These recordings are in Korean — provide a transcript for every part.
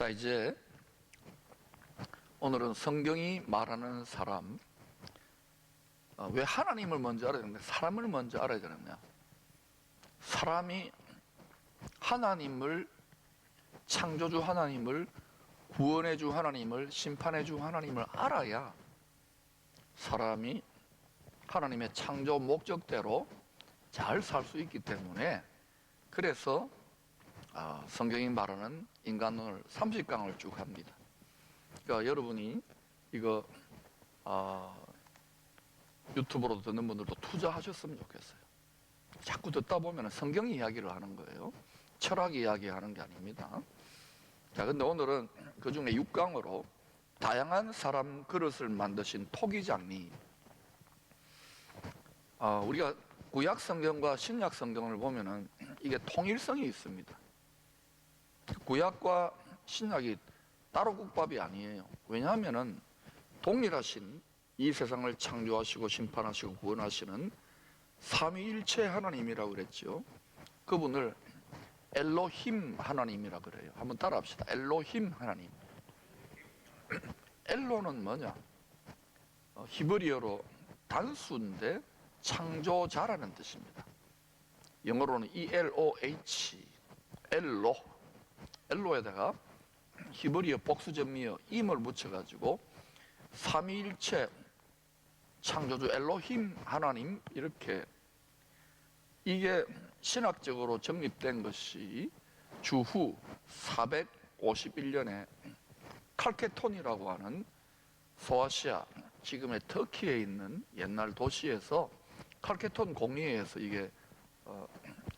자, 이제 오늘은 성경이 말하는 사람, 왜 하나님을 먼저 알아야 되는데 사람을 먼저 알아야 되느냐. 사람이 하나님을, 창조주 하나님을, 구원해주 하나님을, 심판해주 하나님을 알아야 사람이 하나님의 창조 목적대로 잘 살 수 있기 때문에, 그래서 성경이 말하는 인간론을 30강을 쭉 합니다. 그러니까 여러분이 이거 유튜브로 듣는 분들도 투자하셨으면 좋겠어요. 자꾸 듣다 보면 성경 이야기를 하는 거예요. 철학 이야기 하는 게 아닙니다. 자, 근데 오늘은 그 중에 6강으로 다양한 사람 그릇을 만드신 토기장리. 우리가 구약 성경과 신약 성경을 보면은 이게 통일성이 있습니다. 구약과 신약이 따로 국밥이 아니에요. 왜냐하면은 동일하신 이 세상을 창조하시고 심판하시고 구원하시는 삼위일체 하나님이라고 그랬죠. 그분을 엘로힘 하나님이라 그래요. 한번 따라합시다. 엘로힘 하나님. 엘로는 뭐냐? 히브리어로 단수인데 창조자라는 뜻입니다. 영어로는 ELOH, 엘로. 엘로에다가 히브리어 복수전미어 임을 붙여가지고 삼위일체 창조주 엘로힘 하나님, 이렇게. 이게 신학적으로 정립된 것이 주후 451년에 칼케톤이라고 하는 소아시아, 지금의 터키에 있는 옛날 도시에서 칼케톤 공의회에서 이게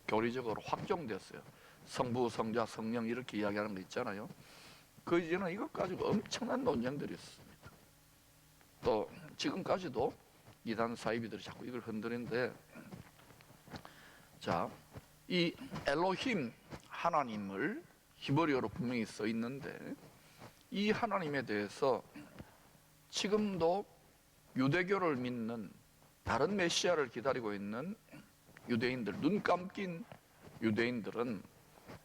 교리적으로 확정됐어요. 성부, 성자, 성령 이렇게 이야기하는 거 있잖아요. 그 이전에 이것 가지고 엄청난 논쟁들이 있습니다. 또 지금까지도 이단 사이비들이 자꾸 이걸 흔드는데, 자, 이 엘로힘 하나님을 히브리어로 분명히 써 있는데, 이 하나님에 대해서 지금도 유대교를 믿는, 다른 메시아를 기다리고 있는 유대인들, 눈 감긴 유대인들은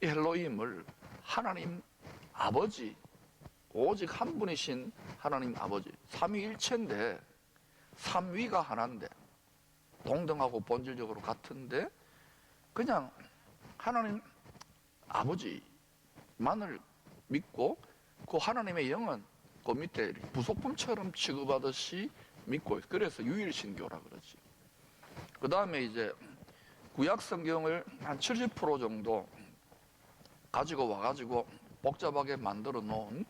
이 엘로힘을 하나님 아버지, 오직 한 분이신 하나님 아버지, 삼위일체인데, 삼위가 하나인데, 동등하고 본질적으로 같은데 그냥 하나님 아버지만을 믿고, 그 하나님의 영은 그 밑에 부속품처럼 취급하듯이 믿고, 그래서 유일신교라 그러지. 그 다음에 이제 구약 성경을 한 70% 정도 가지고 와가지고 복잡하게 만들어 놓은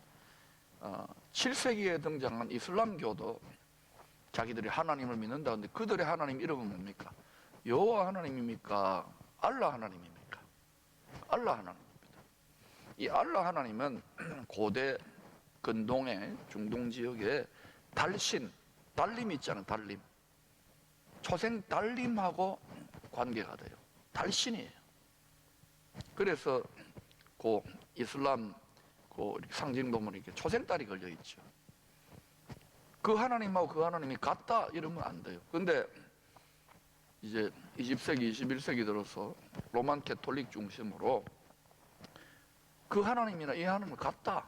7세기에 등장한 이슬람교도 자기들이 하나님을 믿는다. 근데 그들의 하나님 이름은 뭡니까? 여호와 하나님입니까? 알라 하나님입니까? 알라 하나님입니다. 이 알라 하나님은 고대 근동의 중동 지역에 달신, 달림 있잖아요. 달림, 초생 달림하고 관계가 돼요. 달신이에요. 그래서 그 이슬람 그 상징동물이 이렇게 초생달이 걸려 있죠. 그 하나님하고 그 하나님이 같다 이러면 안 돼요. 근데 이제 20세기, 21세기 들어서 로만 캐톨릭 중심으로 그 하나님이나 이 하나님을 같다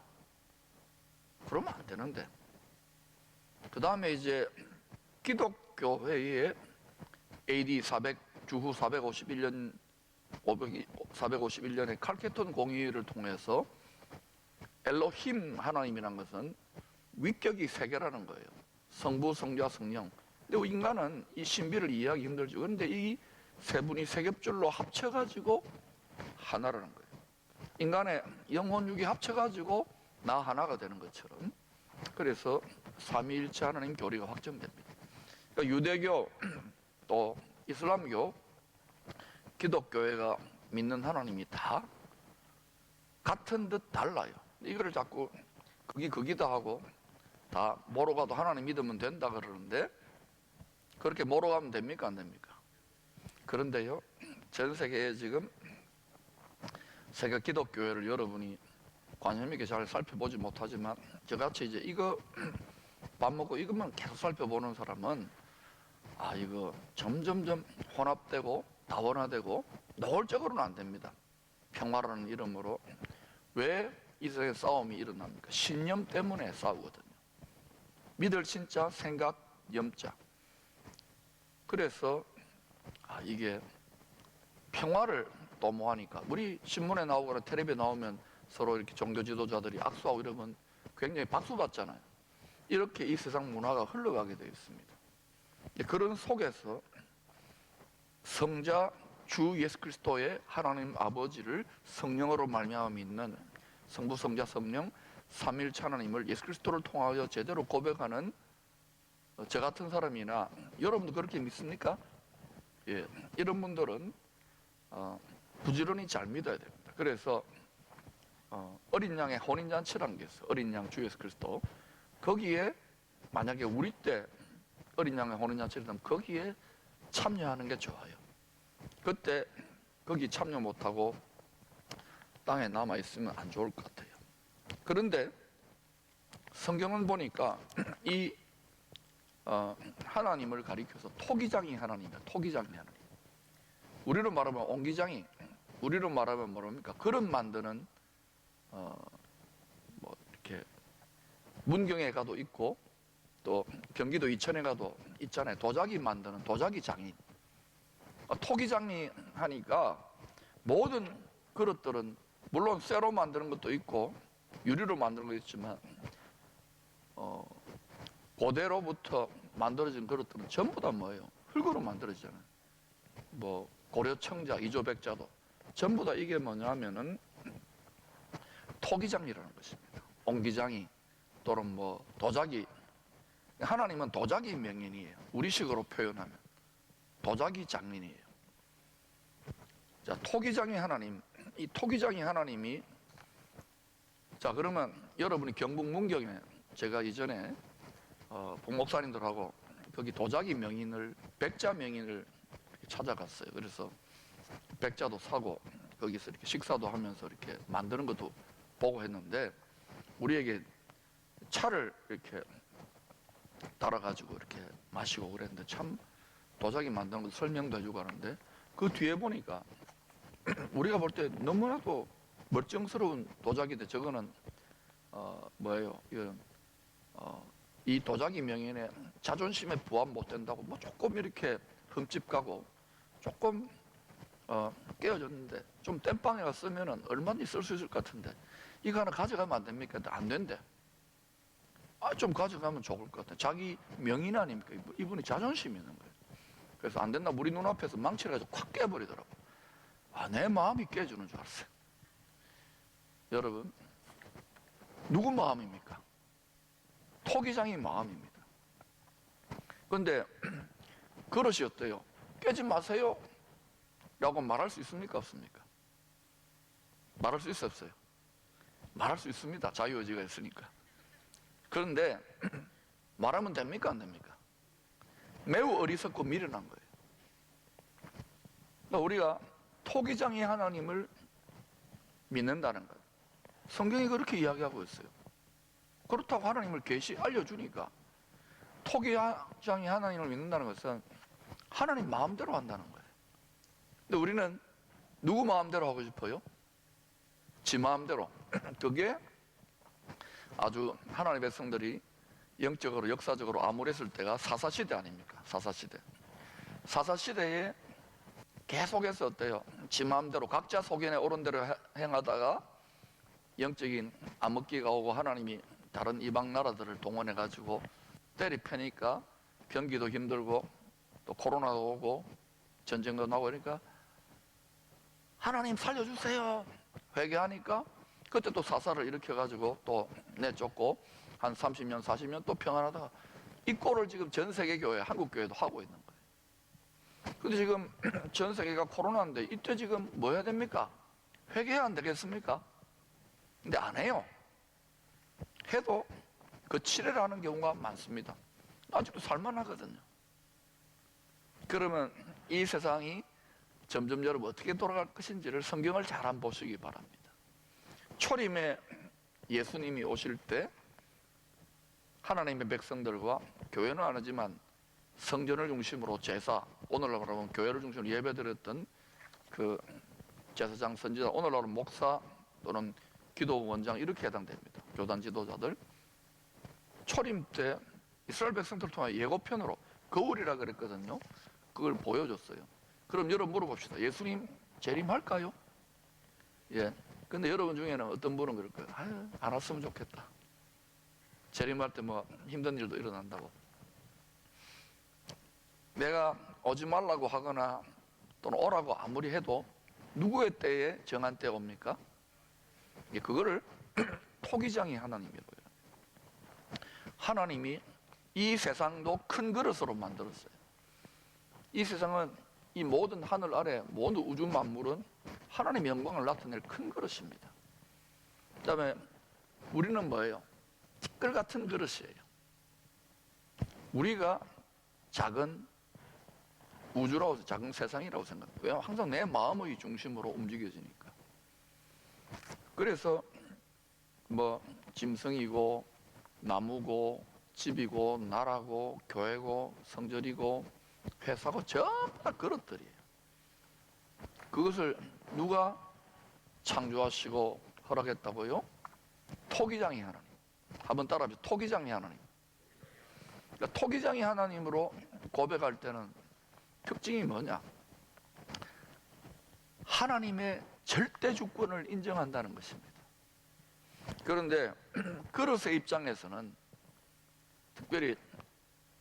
그러면 안 되는데, 그 다음에 이제 기독교회의 AD 400, 주후 451년 451년에 칼케톤 공의회를 통해서 엘로힘 하나님이라는 것은 위격이 세 개라는 거예요. 성부, 성자, 성령. 근데 인간은 이 신비를 이해하기 힘들죠. 그런데 이 세 분이 세 겹줄로 합쳐가지고 하나라는 거예요. 인간의 영혼 육이 합쳐가지고 나 하나가 되는 것처럼. 그래서 삼위일체 하나님 교리가 확정됩니다. 그러니까 유대교, 또 이슬람교, 기독교회가 믿는 하나님이 다 같은 듯 달라요. 이거를 자꾸 거기다 하고 다 뭐로 가도 하나님 믿으면 된다 그러는데, 그렇게 뭐로 가면 됩니까? 안 됩니까? 그런데요, 전 세계에 지금 세계 기독교회를 여러분이 관심 있게 잘 살펴보지 못하지만, 저같이 이제 이거 밥 먹고 이것만 계속 살펴보는 사람은 이거 점점점 혼합되고 다원화되고 노골적으로는 안 됩니다. 평화라는 이름으로. 왜 이 세상에 싸움이 일어납니까? 신념 때문에 싸우거든요. 믿을 신자, 생각, 염자. 그래서 이게 평화를 도모하니까, 우리 신문에 나오거나 텔레비에 나오면 서로 이렇게 종교 지도자들이 악수하고 이러면 굉장히 박수 받잖아요. 이렇게 이 세상 문화가 흘러가게 되어 있습니다. 그런 속에서 성자 주 예수 그리스도의 하나님 아버지를 성령으로 말미암아 믿는 성부, 성자, 성령 삼위일체 하나님을 예수 그리스도를 통하여 제대로 고백하는 저 같은 사람이나, 여러분도 그렇게 믿습니까? 예, 이런 분들은 부지런히 잘 믿어야 됩니다. 그래서 어린 양의 혼인잔치라는 게 있어요. 어린 양 주 예수 그리스도. 거기에 만약에 우리 때 어린 양의 혼인잔치를 하면 거기에 참여하는 게 좋아요. 그때 거기 참여 못하고 땅에 남아있으면 안 좋을 것 같아요. 그런데 성경은 보니까 이 하나님을 가리켜서 토기장이 하나님이에요. 토기장이 하나님. 우리로 말하면 옹기장이, 우리로 말하면 뭐랍니까? 그릇 만드는 뭐 이렇게 문경에 가도 있고 또 경기도 이천에 가도 있잖아요. 도자기 만드는 도자기 장인. 토기장이 하니까 모든 그릇들은 물론 쇠로 만드는 것도 있고 유리로 만드는 것도 있지만 고대로부터 만들어진 그릇들은 전부 다 뭐예요? 흙으로 만들어지잖아요. 뭐 고려청자, 이조백자도 전부 다 이게 뭐냐면은 토기장이라는 것입니다. 옹기장이 또는 뭐 도자기. 하나님은 도자기 명인이에요. 우리식으로 표현하면 도자기 장인이에요. 자, 토기장이 하나님. 이 토기장이 하나님이, 자 그러면 여러분이 경북 문경에 제가 이전에 복목사님들하고 거기 도자기 명인을, 백자 명인을 찾아갔어요. 그래서 백자도 사고 거기서 이렇게 식사도 하면서 이렇게 만드는 것도 보고 했는데, 우리에게 차를 이렇게 따라가지고 이렇게 마시고 그랬는데 참 도자기 만드는 것도 설명도 해주고 하는데, 그 뒤에 보니까 우리가 볼 때 너무나도 멀쩡스러운 도자기인데 저거는 뭐예요? 이건 이 도자기 명인의 자존심에 부합 못 된다고 뭐 조금 이렇게 흠집 가고 조금 깨어졌는데 좀 땜빵에가 쓰면은 얼마든지 쓸 수 있을 것 같은데 이거 하나 가져가면 안 됩니까? 근데 안 된대. 좀 가져가면 좋을 것 같아. 자기 명인 아닙니까? 이분이 자존심이 있는 거예요. 그래서 안 된다. 우리 눈앞에서 망치를 가지고 콱 깨버리더라고. 내 마음이 깨지는 줄 알았어요. 여러분, 누구 마음입니까? 토기장의 마음입니다. 그런데 그릇이 어때요? 깨지 마세요 라고 말할 수 있습니까? 없습니까? 말할 수 있어요? 없어요? 말할 수 있습니다. 자유의지가 있으니까. 그런데 말하면 됩니까? 안 됩니까? 매우 어리석고 미련한 거예요. 그러니까 우리가 토기장의 하나님을 믿는다는 거예요. 성경이 그렇게 이야기하고 있어요. 그렇다고 하나님을 계시 알려주니까 토기장의 하나님을 믿는다는 것은 하나님 마음대로 한다는 거예요. 근데 우리는 누구 마음대로 하고 싶어요? 지 마음대로. 그게 아주 하나님의 백성들이 영적으로 역사적으로 암울했을 때가 사사시대 아닙니까? 사사시대. 사사시대에 계속해서 어때요? 지 마음대로 각자 소견에 옳은 대로 행하다가 영적인 암흑기가 오고 하나님이 다른 이방 나라들을 동원해 가지고 때리 패니까 경기도 힘들고 또 코로나도 오고 전쟁도 나고 그러니까 하나님 살려주세요 회개하니까 그때 또 사사를 일으켜 가지고 또 내쫓고 한 30년 40년 또 평안하다가 이 꼴을 지금 전 세계 교회, 한국 교회도 하고 있는 거예요. 근데 지금 전 세계가 코로나인데 이때 지금 뭐 해야 됩니까? 회개해야 안 되겠습니까? 근데 안 해요. 해도 거칠애를 하는 경우가 많습니다. 아직도 살만하거든요. 그러면 이 세상이 점점 여러분 어떻게 돌아갈 것인지를 성경을 잘 한번 보시기 바랍니다. 초림에 예수님이 오실 때 하나님의 백성들과 교회는 안 하지만 성전을 중심으로 제사, 오늘날로 말하면 교회를 중심으로 예배드렸던 그 제사장 선지자, 오늘날로 목사 또는 기도 원장 이렇게 해당됩니다. 교단 지도자들. 초림 때 이스라엘 백성들을 통해 예고편으로 거울이라 그랬거든요. 그걸 보여줬어요. 그럼 여러분 물어봅시다. 예수님 재림할까요? 예. 근데 여러분 중에는 어떤 분은 그럴 거예요. 아유, 안 왔으면 좋겠다. 재림할 때 뭐 힘든 일도 일어난다고. 내가 오지 말라고 하거나 또는 오라고 아무리 해도 누구의 때에 정한 때가 옵니까? 그거를 토기장이 하나님이고요. 하나님이 이 세상도 큰 그릇으로 만들었어요. 이 세상은 이 모든 하늘 아래 모든 우주 만물은 하나님의 영광을 나타낼 큰 그릇입니다. 그 다음에 우리는 뭐예요? 티끌 같은 그릇이에요. 우리가 작은 우주라고, 작은 세상이라고 생각해요. 왜냐하면 항상 내 마음의 중심으로 움직여지니까. 그래서 뭐 짐승이고 나무고 집이고 나라고 교회고 성전이고 회사고 전부 다 그릇들이에요. 그것을 누가 창조하시고 허락했다고요? 토기장이 하나님. 한번 따라합시다. 토기장이 하나님. 그러니까 토기장이 하나님으로 고백할 때는 특징이 뭐냐? 하나님의 절대 주권을 인정한다는 것입니다. 그런데 그릇의 입장에서는, 특별히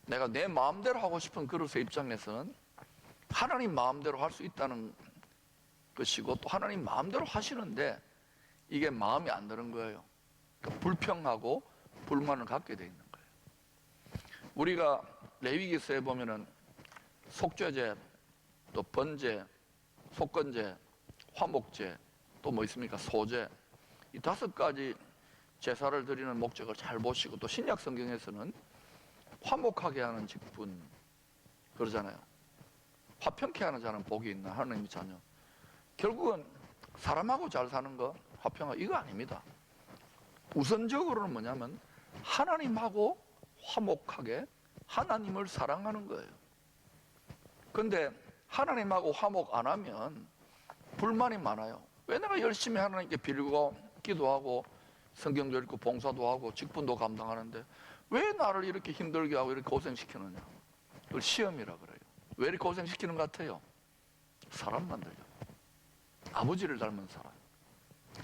내가 내 마음대로 하고 싶은 그릇의 입장에서는 하나님 마음대로 할 수 있다는 것이고, 또 하나님 마음대로 하시는데 이게 마음에 안 드는 거예요. 그러니까 불평하고 불만을 갖게 돼 있는 거예요. 우리가 레위기서에 보면은 속죄제, 또 번제, 속건제, 화목제, 또 뭐 있습니까? 소제. 이 5가지 제사를 드리는 목적을 잘 보시고, 또 신약 성경에서는 화목하게 하는 직분 그러잖아요. 화평케 하는 자는 복이 있나, 하나님의 자녀. 결국은 사람하고 잘 사는 거, 화평하고 이거 아닙니다. 우선적으로는 뭐냐면 하나님하고 화목하게 하나님을 사랑하는 거예요. 근데 하나님하고 화목 안 하면 불만이 많아요. 왜 내가 열심히 하나님께 빌고 기도하고 성경도 읽고 봉사도 하고 직분도 감당하는데 왜 나를 이렇게 힘들게 하고 이렇게 고생시키느냐. 그걸 시험이라 그래요. 왜 이렇게 고생시키는 것 같아요? 사람 만들려고. 아버지를 닮은 사람.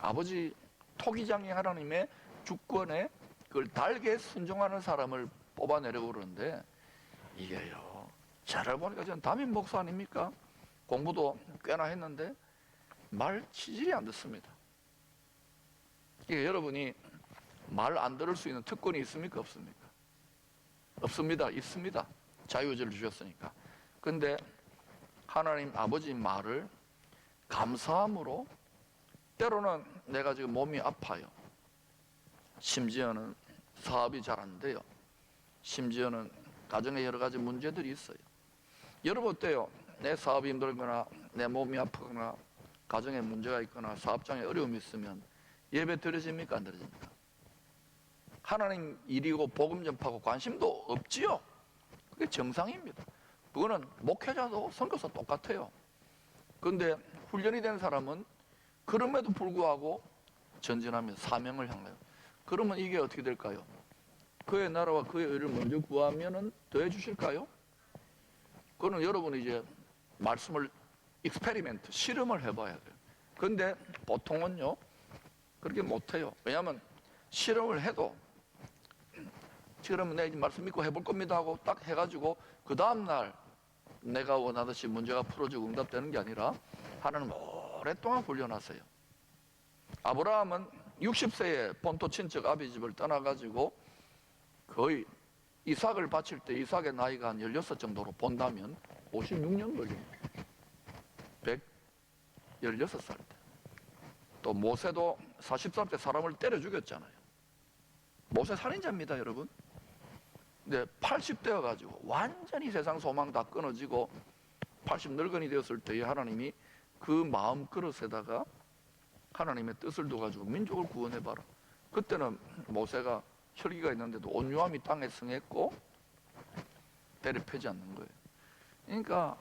아버지 토기장이 하나님의 주권에 그걸 달게 순종하는 사람을 뽑아내려고 그러는데, 이게요, 잘 알아보니까 저는 담임 목사 아닙니까? 공부도 꽤나 했는데 말 치질이 안 듣습니다. 이게 여러분이 말 안 들을 수 있는 특권이 있습니까? 없습니까? 없습니다. 있습니다. 자유의지를 주셨으니까. 근데 하나님 아버지 말을 감사함으로, 때로는 내가 지금 몸이 아파요. 심지어는 사업이 잘 안 돼요. 심지어는 가정에 여러 가지 문제들이 있어요. 여러분 어때요? 내 사업이 힘들거나 내 몸이 아프거나 가정에 문제가 있거나 사업장에 어려움이 있으면 예배 드려집니까? 안 드려집니까? 하나님 일이고 복음 전파하고 관심도 없지요. 그게 정상입니다. 그거는 목회자도 선교사 똑같아요. 그런데 훈련이 된 사람은 그럼에도 불구하고 전진하면서 사명을 향하여. 그러면 이게 어떻게 될까요? 그의 나라와 그의 의를 먼저 구하면은 더해 주실까요? 그거는 여러분이 이제 말씀을 익스페리멘트, 실험을 해봐야 돼요. 그런데 보통은요 그렇게 못해요. 왜냐하면 실험을 해도 그러면 내가 말씀 믿고 해볼 겁니다 하고 딱 해가지고 그 다음날 내가 원하듯이 문제가 풀어지고 응답되는 게 아니라 하나님 오랫동안 훈련하세요. 아브라함은 60세에 본토 친척 아비 집을 떠나가지고 거의 이삭을 바칠 때 이삭의 나이가 한 16 정도로 본다면 56년 걸립니다. 116살 때. 또 모세도 43세 사람을 때려 죽였잖아요. 모세 살인자입니다, 여러분. 근데 80대여 가지고 완전히 세상 소망 다 끊어지고 80 늙은이 되었을 때에 하나님이 그 마음 그릇에다가 하나님의 뜻을 둬가지고 민족을 구원해봐라. 그때는 모세가 혈기가 있는데도 온유함이 땅에 승했고 때려 패지 않는 거예요. 그러니까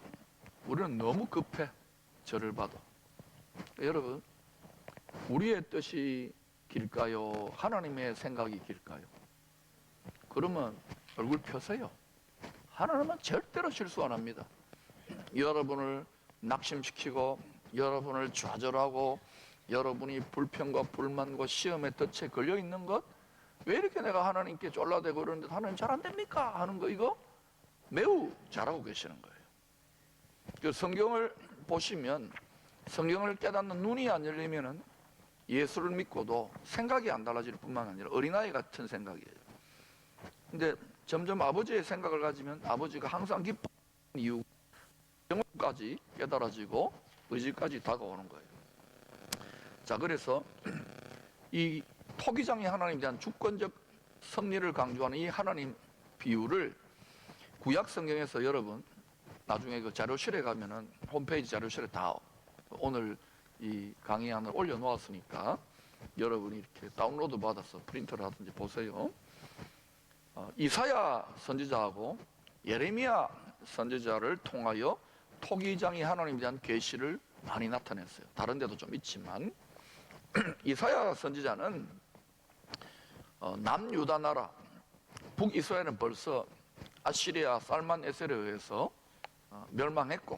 우리는 너무 급해. 저를 봐도. 여러분, 우리의 뜻이 길까요? 하나님의 생각이 길까요? 그러면 얼굴 펴세요. 하나님은 절대로 실수 안 합니다. 여러분을 낙심시키고 여러분을 좌절하고 여러분이 불평과 불만과 시험의 덫에 걸려 있는 것, 왜 이렇게 내가 하나님께 쫄라대고 그러는데 하나님 잘 안 됩니까? 하는 거, 이거 매우 잘하고 계시는 거예요. 그 성경을 보시면 성경을 깨닫는 눈이 안 열리면은 예수를 믿고도 생각이 안 달라질 뿐만 아니라 어린아이 같은 생각이에요. 근데 점점 아버지의 생각을 가지면 아버지가 항상 기뻐하는 이유, 영혼까지 깨달아지고 의지까지 다가오는 거예요. 자, 그래서 이 토기장이 하나님에 대한 주권적 섭리를 강조하는 이 하나님 비유를 구약 성경에서 여러분 나중에 그 자료실에 가면은 홈페이지 자료실에 다 오늘 이 강의안을 올려놓았으니까 여러분이 이렇게 다운로드 받아서 프린터를 하든지 보세요. 이사야 선지자하고 예레미야 선지자를 통하여 토기장이 하나님에 대한 계시를 많이 나타냈어요. 다른 데도 좀 있지만 이사야 선지자는 남유다 나라, 북이스라엘은 벌써 아시리아 살만 에셀에 의해서 멸망했고,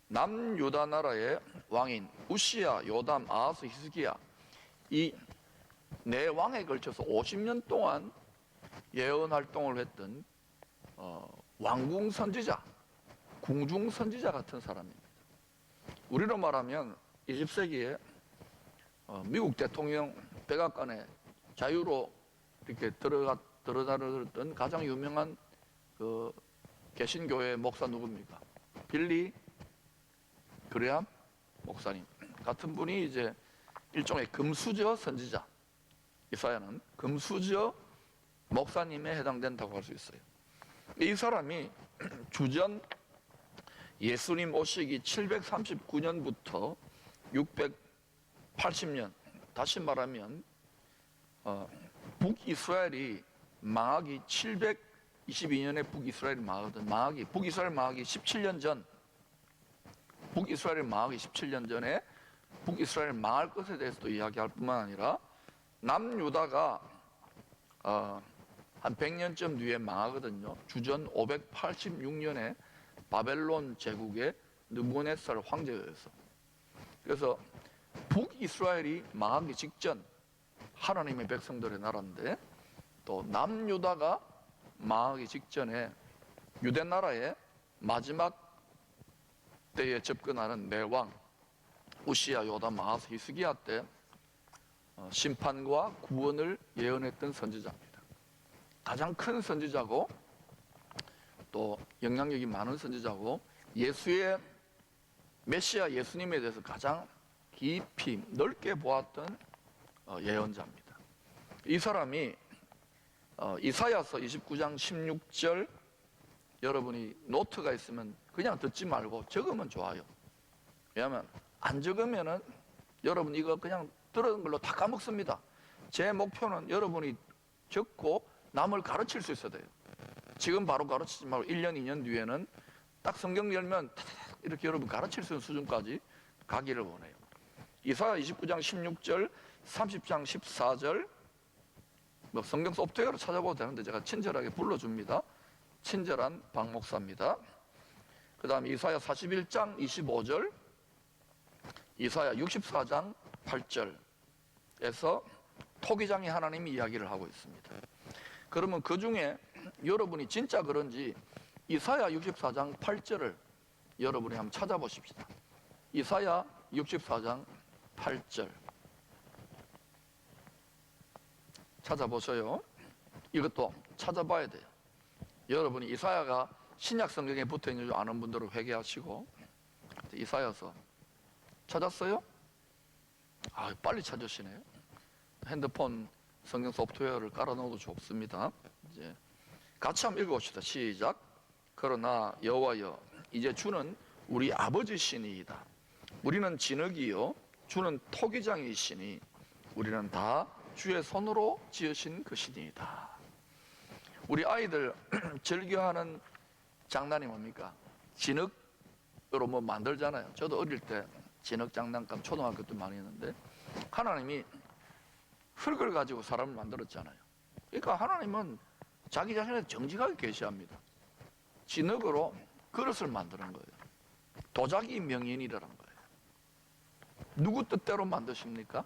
남유다 나라의 왕인 우시야, 요담, 아하스, 히스기야, 이 네 왕에 걸쳐서 50년 동안 예언 활동을 했던 왕궁 선지자, 궁중 선지자 같은 사람입니다. 우리로 말하면 20세기에 미국 대통령 백악관에 자유로 이렇게 들어다녔던 가장 유명한 그 개신교회 목사 누굽니까? 빌리 그레함 목사님 같은 분이 이제 일종의 금수저 선지자, 이사야는 금수저 목사님에 해당된다고 할 수 있어요. 이 사람이 주전 예수님 오시기 739년부터 680년, 다시 말하면 북이스라엘이 망하기 722년에 북이스라엘이 망하거든. 북이스라엘 망하기 17년 전, 북이스라엘 망하기 17년 전에 북이스라엘 망할 것에 대해서도 이야기할 뿐만 아니라 남유다가 한 100년쯤 뒤에 망하거든요. 주전 586년에 바벨론 제국의 느부갓네살 황제에 의해서. 그래서 북이스라엘이 망하기 직전 하나님의 백성들의 나라인데, 또 남유다가 망하기 직전에 유대 나라의 마지막 때에 접근하는 네 왕 우시야, 요담, 아하스, 히스기야 때 심판과 구원을 예언했던 선지자입니다. 가장 큰 선지자고 또 영향력이 많은 선지자고 예수의 메시아 예수님에 대해서 가장 깊이 넓게 보았던 예언자입니다. 이 사람이 이사야서 29장 16절, 여러분이 노트가 있으면 그냥 듣지 말고 적으면 좋아요. 왜냐하면 안 적으면은 여러분 이거 그냥 들은 걸로 다 까먹습니다. 제 목표는 여러분이 적고 남을 가르칠 수 있어야 돼요. 지금 바로 가르치지 말고 1년, 2년 뒤에는 딱 성경 열면 이렇게 여러분 가르칠 수 있는 수준까지 가기를 원해요. 이사야 29장 16절, 30장 14절, 뭐 성경 소프트웨어로 찾아봐도 되는데 제가 친절하게 불러줍니다. 친절한 박 목사입니다. 그 다음 이사야 41장 25절, 이사야 64장 8절에서 토기장이 하나님이 이야기를 하고 있습니다. 그러면 그 중에 여러분이 진짜 그런지 이사야 64장 8절을 여러분이 한번 찾아보십시다. 이사야 64장 8절 찾아보셔요. 이것도 찾아봐야 돼요. 여러분이 이사야가 신약 성경에 붙어 있는 줄 아는 분들은 회개하시고, 이사야서 찾았어요? 아, 빨리 찾으시네요. 핸드폰 성경 소프트웨어를 깔아놓어도 좋습니다. 이제 같이 한번 읽어봅시다. 시작. 그러나 여호와여, 이제 주는 우리 아버지시니이다. 우리는 진흙이요 주는 토기장이시니 우리는 다 주의 손으로 지으신 것이니이다. 우리 아이들 즐겨하는 장난이 뭡니까? 진흙으로 뭐 만들잖아요. 저도 어릴 때 진흙 장난감 초등학교 때 많이 했는데, 하나님이 흙을 가지고 사람을 만들었잖아요. 그러니까 하나님은 자기 자신을 정직하게 계시합니다. 진흙으로 그릇을 만드는 거예요. 도자기 명인이라는 거예요. 누구 뜻대로 만드십니까?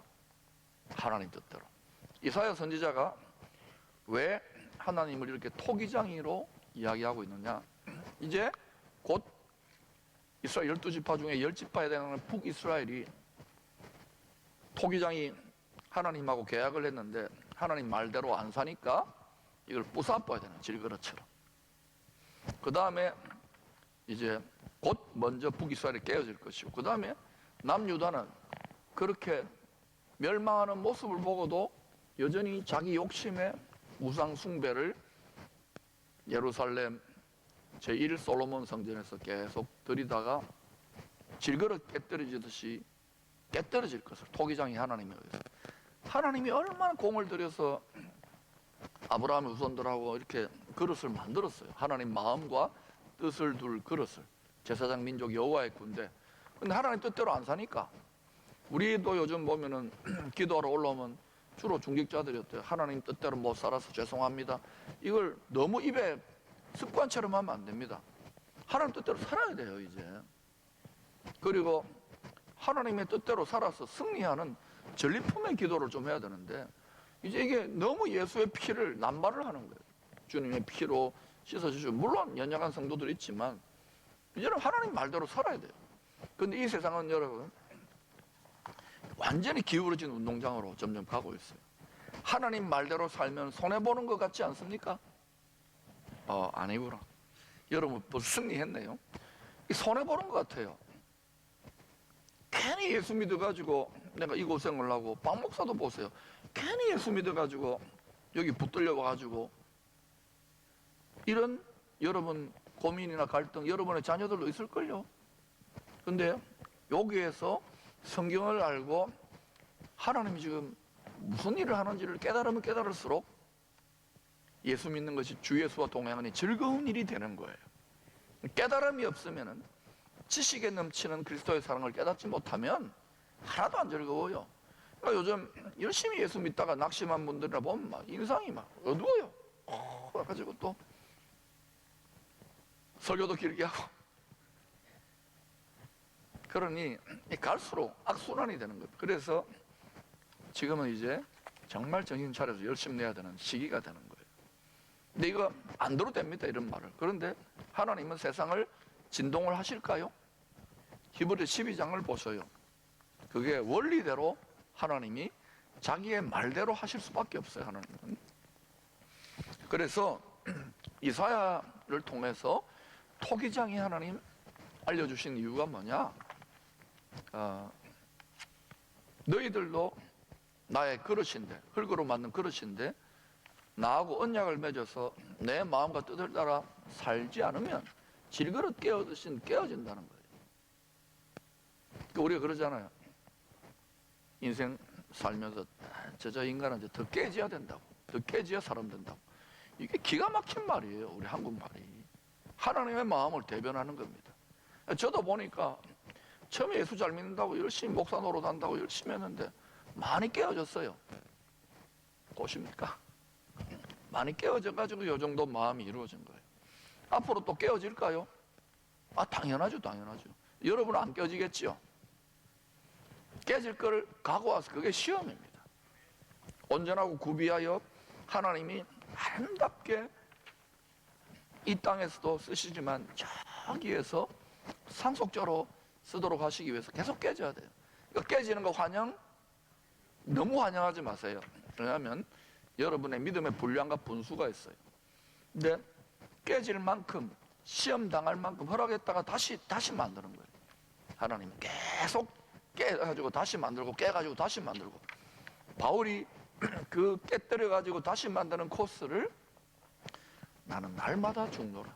하나님 뜻대로. 이사야 선지자가 왜 하나님을 이렇게 토기장이로 이야기하고 있느냐? 이제 곧 이스라엘 12지파 중에 10지파에 해당하는 북이스라엘이 토기장이 하나님하고 계약을 했는데 하나님 말대로 안 사니까 이걸 부숴버야 되는, 질그릇처럼. 그 다음에 이제 곧 먼저 북이스라엘이 깨어질 것이고, 그 다음에 남유다는 그렇게 멸망하는 모습을 보고도 여전히 자기 욕심에 우상 숭배를 예루살렘 제1 솔로몬 성전에서 계속 들이다가 질그릇 깨뜨려지듯이 깨뜨려질 것을, 토기장이 하나님에 의해서. 하나님이 얼마나 공을 들여서 아브라함의 후손들하고 이렇게 그릇을 만들었어요. 하나님 마음과 뜻을 둘 그릇을. 제사장 민족 여호와의 군대. 근데 하나님 뜻대로 안 사니까, 우리도 요즘 보면은 기도하러 올라오면 주로 중직자들이었대요. 하나님 뜻대로 못 살아서 죄송합니다. 이걸 너무 입에 습관처럼 하면 안 됩니다. 하나님 뜻대로 살아야 돼요, 이제. 그리고 하나님의 뜻대로 살아서 승리하는 전리품의 기도를 좀 해야 되는데, 이제 이게 너무 예수의 피를 남발을 하는 거예요. 주님의 피로 씻어주시고, 물론 연약한 성도들 있지만 이제는 하나님 말대로 살아야 돼요. 근데 이 세상은 여러분 완전히 기울어진 운동장으로 점점 가고 있어요. 하나님 말대로 살면 손해보는 것 같지 않습니까? 아니구나. 여러분 벌써 승리했네요. 손해보는 것 같아요. 괜히 예수 믿어가지고 내가 이 고생을 하고, 박 목사도 보세요. 괜히 예수 믿어가지고 여기 붙들려 와가지고 이런 여러분 고민이나 갈등 여러분의 자녀들도 있을걸요. 근데 여기에서 성경을 알고 하나님이 지금 무슨 일을 하는지를 깨달으면 깨달을수록 예수 믿는 것이 주 예수와 동행하니 즐거운 일이 되는 거예요. 깨달음이 없으면, 지식에 넘치는 그리스도의 사랑을 깨닫지 못하면 하나도 안 즐거워요. 그러니까 요즘 열심히 예수 믿다가 낙심한 분들이나 보면 막 인상이 막 어두워요. 그래가지고 또 설교도 길게 하고, 그러니 갈수록 악순환이 되는 거예요. 그래서 지금은 이제 정말 정신 차려서 열심히 내야 되는 시기가 되는 거예요. 근데 이거 안 들어도 됩니다, 이런 말을. 그런데 하나님은 세상을 진동을 하실까요? 히브리 12장을 보셔요. 그게 원리대로 하나님이 자기의 말대로 하실 수밖에 없어요, 하나님은. 그래서 이사야를 통해서 토기장이 하나님 알려주신 이유가 뭐냐? 너희들도 나의 그릇인데, 흙으로 만든 그릇인데 나하고 언약을 맺어서 내 마음과 뜻을 따라 살지 않으면 질그릇 깨어듯이 깨어진다는 거예요. 그러니까 우리가 그러잖아요. 인생 살면서 저 인간은 더 깨져야 된다고, 더 깨져야 사람 된다고. 이게 기가 막힌 말이에요, 우리 한국말이. 하나님의 마음을 대변하는 겁니다. 저도 보니까 처음에 예수 잘 믿는다고 열심히 목사 노릇한다고 열심히 했는데 많이 깨어졌어요. 보십니까? 많이 깨어져가지고 이 정도 마음이 이루어진 거예요. 앞으로 또 깨어질까요? 당연하죠, 당연하죠. 여러분은 안 깨어지겠지요? 깨질 거를 각오해서, 그게 시험입니다. 온전하고 구비하여 하나님이 아름답게 이 땅에서도 쓰시지만 저기에서 상속자로 쓰도록 하시기 위해서 계속 깨져야 돼요. 깨지는 거 환영? 너무 환영하지 마세요. 왜냐하면 여러분의 믿음의 분량과 분수가 있어요. 근데 깨질 만큼, 시험 당할 만큼 허락했다가 다시 만드는 거예요. 하나님은 계속 깨가지고 다시 만들고, 깨가지고 다시 만들고. 바울이 그 깨뜨려가지고 다시 만드는 코스를 나는 날마다 죽노라.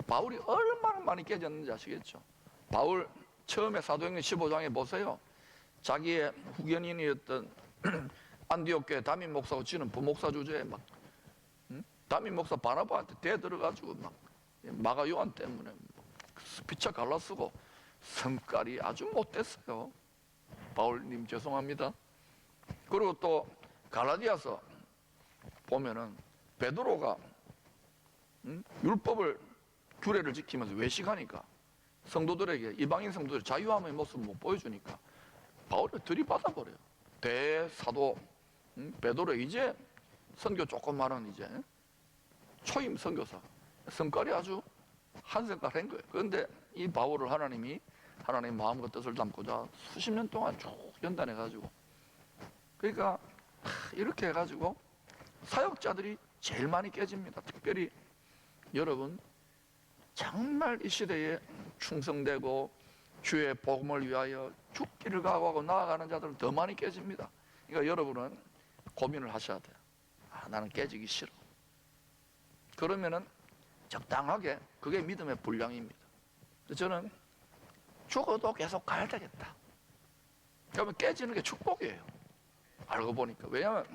바울이 얼마나 많이 깨졌는지 아시겠죠? 바울 처음에 사도행전 15장에 보세요. 자기의 후견인이었던 안디옥 교회 담임 목사가 지는 부목사 주제에 막 담임 목사 바나바한테 대들어가지고 막 마가 요한 때문에 피차 갈라쓰고 성깔이 아주 못됐어요. 바울님 죄송합니다. 그리고 또 갈라디아서 보면은 베드로가 율법을 규례를 지키면서 외식하니까 성도들에게 이방인 성도들 자유함의 모습을 못 보여주니까 바울을 들이받아 버려요. 대사도 베드로 이제 선교 조금 하는 이제 초임 선교사 성깔이 아주 한성깔 한 거예요. 그런데 이 바울을 하나님이 하나님의 마음과 뜻을 담고자 수십 년 동안 쭉 연단해 가지고 그러니까 이렇게 해가지고 사역자들이 제일 많이 깨집니다. 특별히 여러분 정말 이 시대에 충성되고 주의 복음을 위하여 죽기를 각오하고 나아가는 자들은 더 많이 깨집니다. 그러니까 여러분은 고민을 하셔야 돼요. 나는 깨지기 싫어. 그러면은 적당하게 그게 믿음의 분량입니다. 저는 죽어도 계속 가야 되겠다. 그러면 깨지는 게 축복이에요. 알고 보니까. 왜냐하면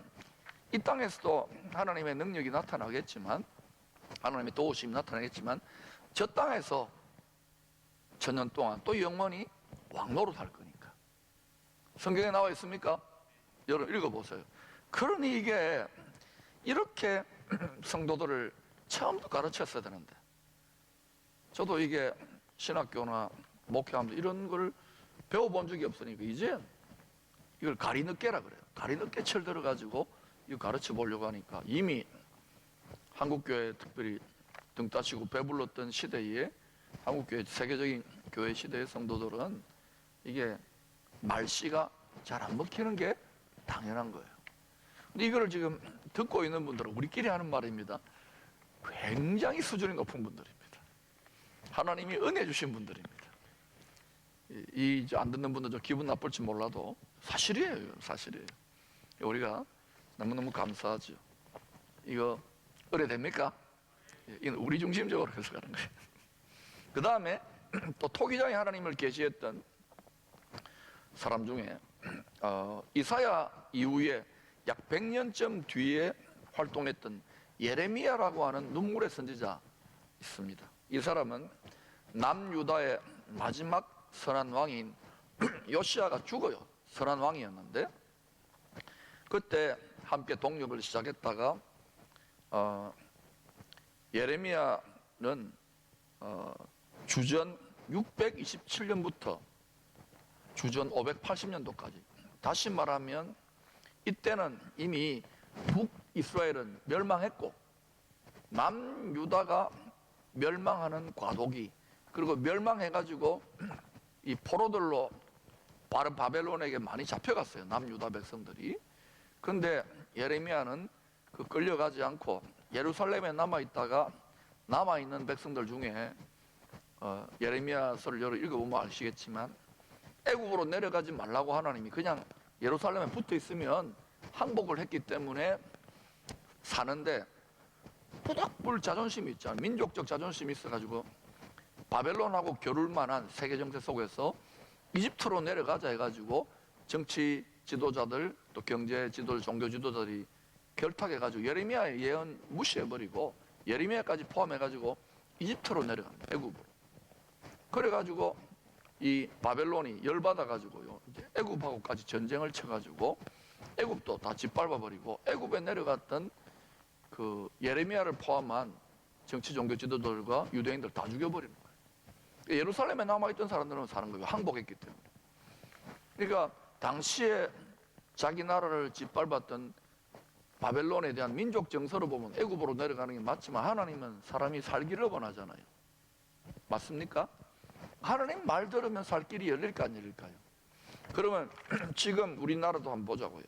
이 땅에서도 하나님의 능력이 나타나겠지만 하나님의 도우심이 나타나겠지만 저 땅에서 천년 동안 또 영원히 왕노릇 할 거니까. 성경에 나와 있습니까? 여러분 읽어보세요. 그러니 이게 이렇게 성도들을 처음부터 가르쳤어야 되는데 저도 이게 신학교나 목회하면서 이런 걸 배워본 적이 없으니까 이제 이걸 가리늦게라 그래요. 가리늦게 철들어가지고 이거 가르쳐 보려고 하니까 이미 한국교회 특별히 등 따시고 배불렀던 시대에 한국교회 세계적인 교회 시대의 성도들은 이게 말씨가 잘 안 먹히는 게 당연한 거예요. 근데 이거를 지금 듣고 있는 분들은 우리끼리 하는 말입니다. 굉장히 수준이 높은 분들입니다. 하나님이 은혜 주신 분들입니다. 이 안 듣는 분들 좀 기분 나쁠지 몰라도 사실이에요. 사실이에요. 우리가 너무너무 감사하죠. 이거 의뢰됩니까? 이건 우리 중심적으로 해석하는 거예요. 그 다음에 또 토기장에 하나님을 계시했던 사람 중에 이사야 이후에 약 100년쯤 뒤에 활동했던 예레미야라고 하는 눈물의 선지자 있습니다. 이 사람은 남유다의 마지막 선한 왕인 요시야가 죽어요. 선한 왕이었는데 그때 함께 독립을 시작했다가 예레미야는 주전 627년부터 주전 580년도까지 다시 말하면 이때는 이미 북이스라엘은 멸망했고 남유다가 멸망하는 과도기 그리고 멸망해가지고 이 포로들로 바벨론에게 많이 잡혀갔어요. 남유다 백성들이. 그런데 예레미야는 그 끌려가지 않고 예루살렘에 남아있다가 남아있는 백성들 중에 예레미야서를 여러 읽어보면 아시겠지만 애국으로 내려가지 말라고 하나님이 그냥 예루살렘에 붙어 있으면 항복을 했기 때문에 사는데 부닥불 자존심이 있잖아요. 민족적 자존심이 있어가지고 바벨론하고 겨룰 만한 세계 정세 속에서 이집트로 내려가자 해가지고 정치 지도자들 또 경제 지도자, 종교 지도자들이 결탁해가지고 예레미야의 예언 무시해버리고 예레미야까지 포함해가지고 이집트로 내려갑니다. 애굽으로. 그래가지고 이 바벨론이 열받아가지고요. 이제 애굽하고까지 전쟁을 쳐가지고 애굽도 다 짓밟아버리고 애굽에 내려갔던 그 예레미야를 포함한 정치 종교 지도자들과 유대인들 다 죽여버리는 거예요. 예루살렘에 남아있던 사람들은 사는 거예요. 항복했기 때문에. 그러니까 당시에 자기 나라를 짓밟았던 바벨론에 대한 민족 정서로 보면 애굽으로 내려가는 게 맞지만 하나님은 사람이 살기를 원하잖아요. 맞습니까? 하나님 말 들으면 살 길이 열릴까 안 열릴까요? 그러면 지금 우리나라도 한번 보자고요.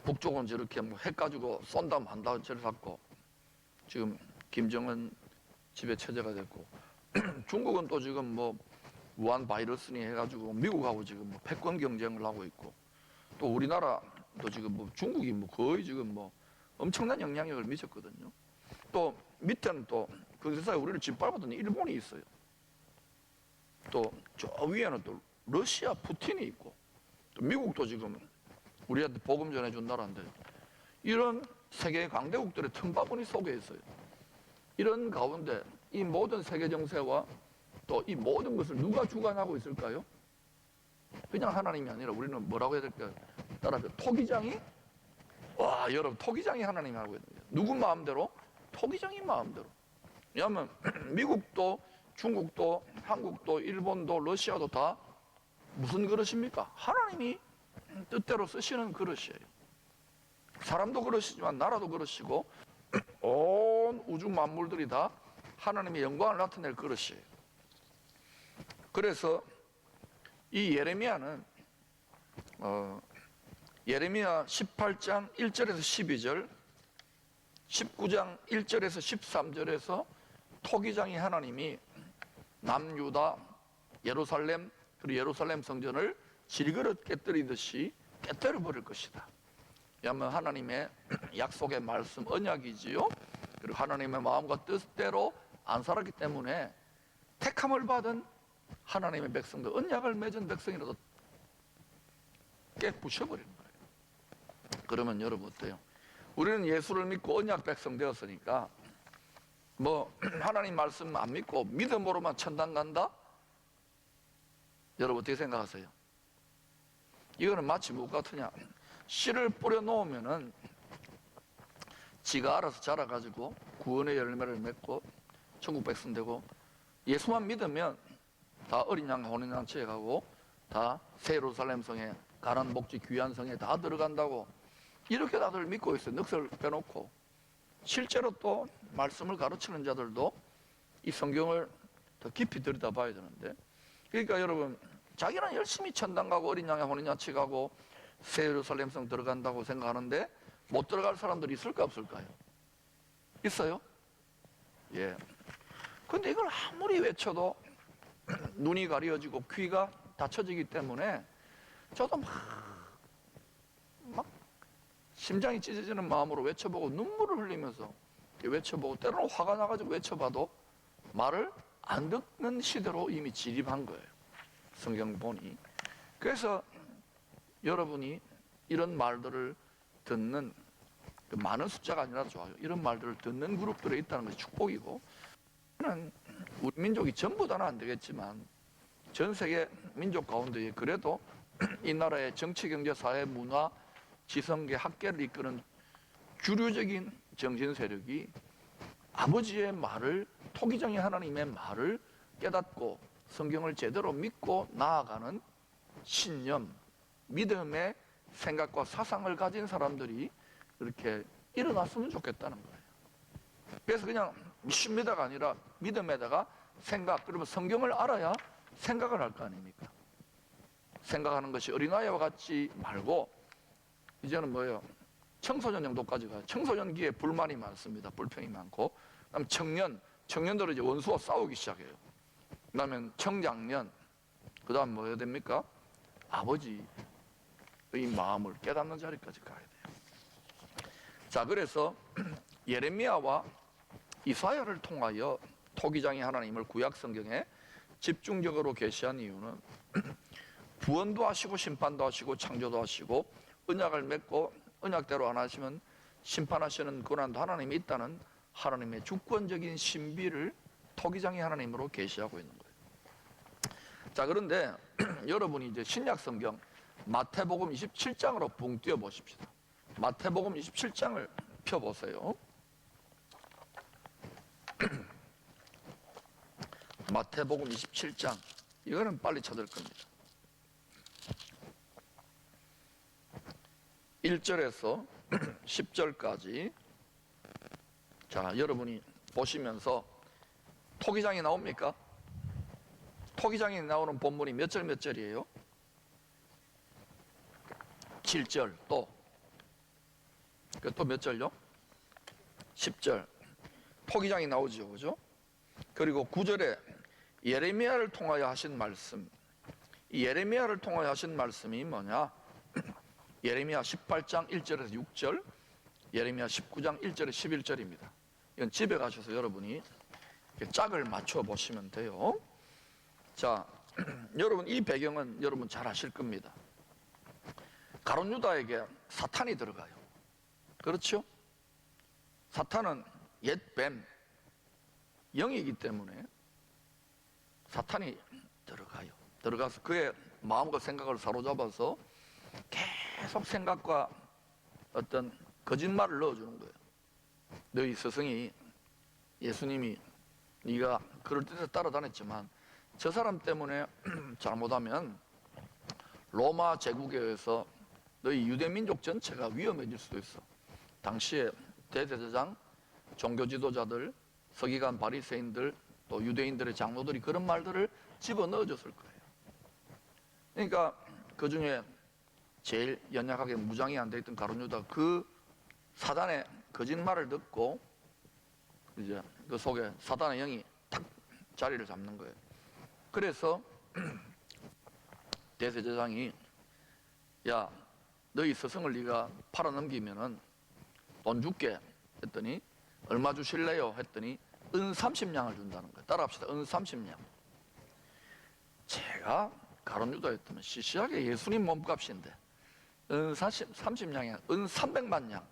북쪽은 저렇게 뭐 핵 가지고 쏜다 한다 저를 갖고 지금 김정은 집에 처제가 됐고 중국은 또 지금 뭐 우한 바이러스니 해가지고 미국하고 지금 뭐 패권 경쟁을 하고 있고 또 우리나라도 지금 뭐 중국이 뭐 거의 지금 뭐 엄청난 영향력을 미쳤거든요. 또 밑에는 또 그 세상에 우리를 짓밟았던 일본이 있어요. 또 저 위에는 또 러시아 푸틴이 있고 또 미국도 지금 우리한테 복음 전해준 나라인데 이런 세계 강대국들의 틈바구니 속에 있어요. 이런 가운데 이 모든 세계 정세와 또 이 모든 것을 누가 주관하고 있을까요? 그냥 하나님이 아니라 우리는 뭐라고 해야 될까요? 따라서 토기장이 와, 여러분, 토기장이 하나님이 하고 있는 거예요. 누구 마음대로? 토기장이 마음대로. 왜냐하면 미국도 중국도 한국도 일본도 러시아도 다 무슨 그릇입니까? 하나님이 뜻대로 쓰시는 그릇이에요. 사람도 그릇이지만 나라도 그릇이고 온 우주 만물들이 다 하나님의 영광을 나타낼 그릇이에요. 그래서 이 예레미야는 예레미야 18장 1절에서 12절, 19장 1절에서 13절에서 토기장이 하나님이 남유다, 예루살렘, 그리고 예루살렘 성전을 질그릇 깨뜨리듯이 깨뜨려 버릴 것이다. 왜냐하면 하나님의 약속의 말씀, 언약이지요. 그리고 하나님의 마음과 뜻대로 안 살았기 때문에 택함을 받은 하나님의 백성들, 언약을 맺은 백성이라도 깨부셔버리는 거예요. 그러면 여러분 어때요? 우리는 예수를 믿고 언약 백성 되었으니까 뭐 하나님 말씀 안 믿고 믿음으로만 천당 간다? 여러분 어떻게 생각하세요? 이거는 마치 무엇 같으냐? 씨를 뿌려 놓으면은 지가 알아서 자라가지고 구원의 열매를 맺고 천국 백성 되고, 예수만 믿으면 다 어린 양 혼인잔치에 가고 다 새 예루살렘 성에, 가난 복지 귀한 성에 다 들어간다고 이렇게 다들 믿고 있어요. 넋을 빼놓고. 실제로 또 말씀을 가르치는 자들도 이 성경을 더 깊이 들여다봐야 되는데, 그러니까 여러분, 자기는 열심히 천당 가고 어린 양의 혼인잔치 가고 새 예루살렘 성 들어간다고 생각하는데 못 들어갈 사람들이 있을까 없을까요? 있어요? 예. 근데 이걸 아무리 외쳐도 눈이 가려지고 귀가 닫혀지기 때문에 저도 막 심장이 찢어지는 마음으로 외쳐보고 눈물을 흘리면서 외쳐보고 때로는 화가 나가지고 외쳐봐도 말을 안 듣는 시대로 이미 진입한 거예요. 성경 보니. 그래서 여러분이 이런 말들을 듣는, 많은 숫자가 아니라 좋아요. 이런 말들을 듣는 그룹들에 있다는 것이 축복이고, 저는 우리 민족이 전부 다는 안 되겠지만 전 세계 민족 가운데 그래도 이 나라의 정치, 경제, 사회, 문화, 지성계, 학계를 이끄는 주류적인 정신 세력이 아버지의 말을, 토기장의 하나님의 말을 깨닫고 성경을 제대로 믿고 나아가는 신념, 믿음의 생각과 사상을 가진 사람들이 이렇게 일어났으면 좋겠다는 거예요. 그래서 그냥 믿음에다가 아니라 믿음에다가 생각, 그러면 성경을 알아야 생각을 할 거 아닙니까? 생각하는 것이 어린아이와 같지 말고, 이제는 뭐예요? 청소년 정도까지 가요. 청소년기에 불만이 많습니다. 불평이 많고. 그다음 청년들은 이제 원수와 싸우기 시작해요. 그다음에 청장년, 그다음 뭐 해야 됩니까? 아버지의 마음을 깨닫는 자리까지 가야 돼요. 자, 그래서 예레미야와 이사야를 통하여 토기장의 하나님을 구약 성경에 집중적으로 계시한 이유는 구원도 하시고 심판도 하시고 창조도 하시고 언약을 맺고 언약대로 안 하시면 심판하시는 권한도 하나님이 있다는 하나님의 주권적인 신비를 토기장의 하나님으로 계시하고 있는 거예요. 자, 그런데 여러분이 이제 신약 성경 마태복음 27장으로 붕 뛰어 보십시다. 마태복음 27장을 펴보세요. 마태복음 27장, 이거는 빨리 찾을 겁니다. 1절에서 10절까지. 자, 여러분이 보시면서 토기장이 나옵니까? 토기장이 나오는 본문이 몇 절 몇 절이에요? 7절. 또 몇 절요? 10절. 토기장이 나오죠, 그죠? 그리고 9절에 예레미야를 통하여 하신 말씀. 이 예레미야를 통하여 하신 말씀이 뭐냐? 예레미야 18장 1절에서 6절, 예레미야 19장 1절에서 11절입니다. 이건 집에 가셔서 여러분이 짝을 맞춰 보시면 돼요. 자, 여러분, 이 배경은 여러분 잘 아실 겁니다. 가룟 유다에게 사탄이 들어가요. 그렇죠? 사탄은 옛 뱀, 영이기 때문에 사탄이 들어가요. 들어가서 그의 마음과 생각을 사로잡아서 계속 생각과 어떤 거짓말을 넣어주는 거예요. 너희 스승이 예수님이 네가 그럴 뜻에 따라다녔지만 저 사람 때문에 잘못하면 로마 제국에 의해서 너희 유대민족 전체가 위험해질 수도 있어. 당시에 대제사장, 종교 지도자들, 서기관 바리새인들, 또 유대인들의 장로들이 그런 말들을 집어넣어줬을 거예요. 그러니까 그 중에 제일 연약하게 무장이 안 돼 있던 가룟 유다, 그 사단의 거짓말을 듣고 이제 그 속에 사단의 영이 탁 자리를 잡는 거예요. 그래서 대제사장이 야, 너희 스승을 네가 팔아넘기면은 돈 줄게 했더니 얼마 주실래요? 했더니 은 30냥을 준다는 거예요. 따라합시다. 은 30냥. 제가 가룟 유다였다면 시시하게 예수님 몸값인데 은 30냥이 은 300만 냥,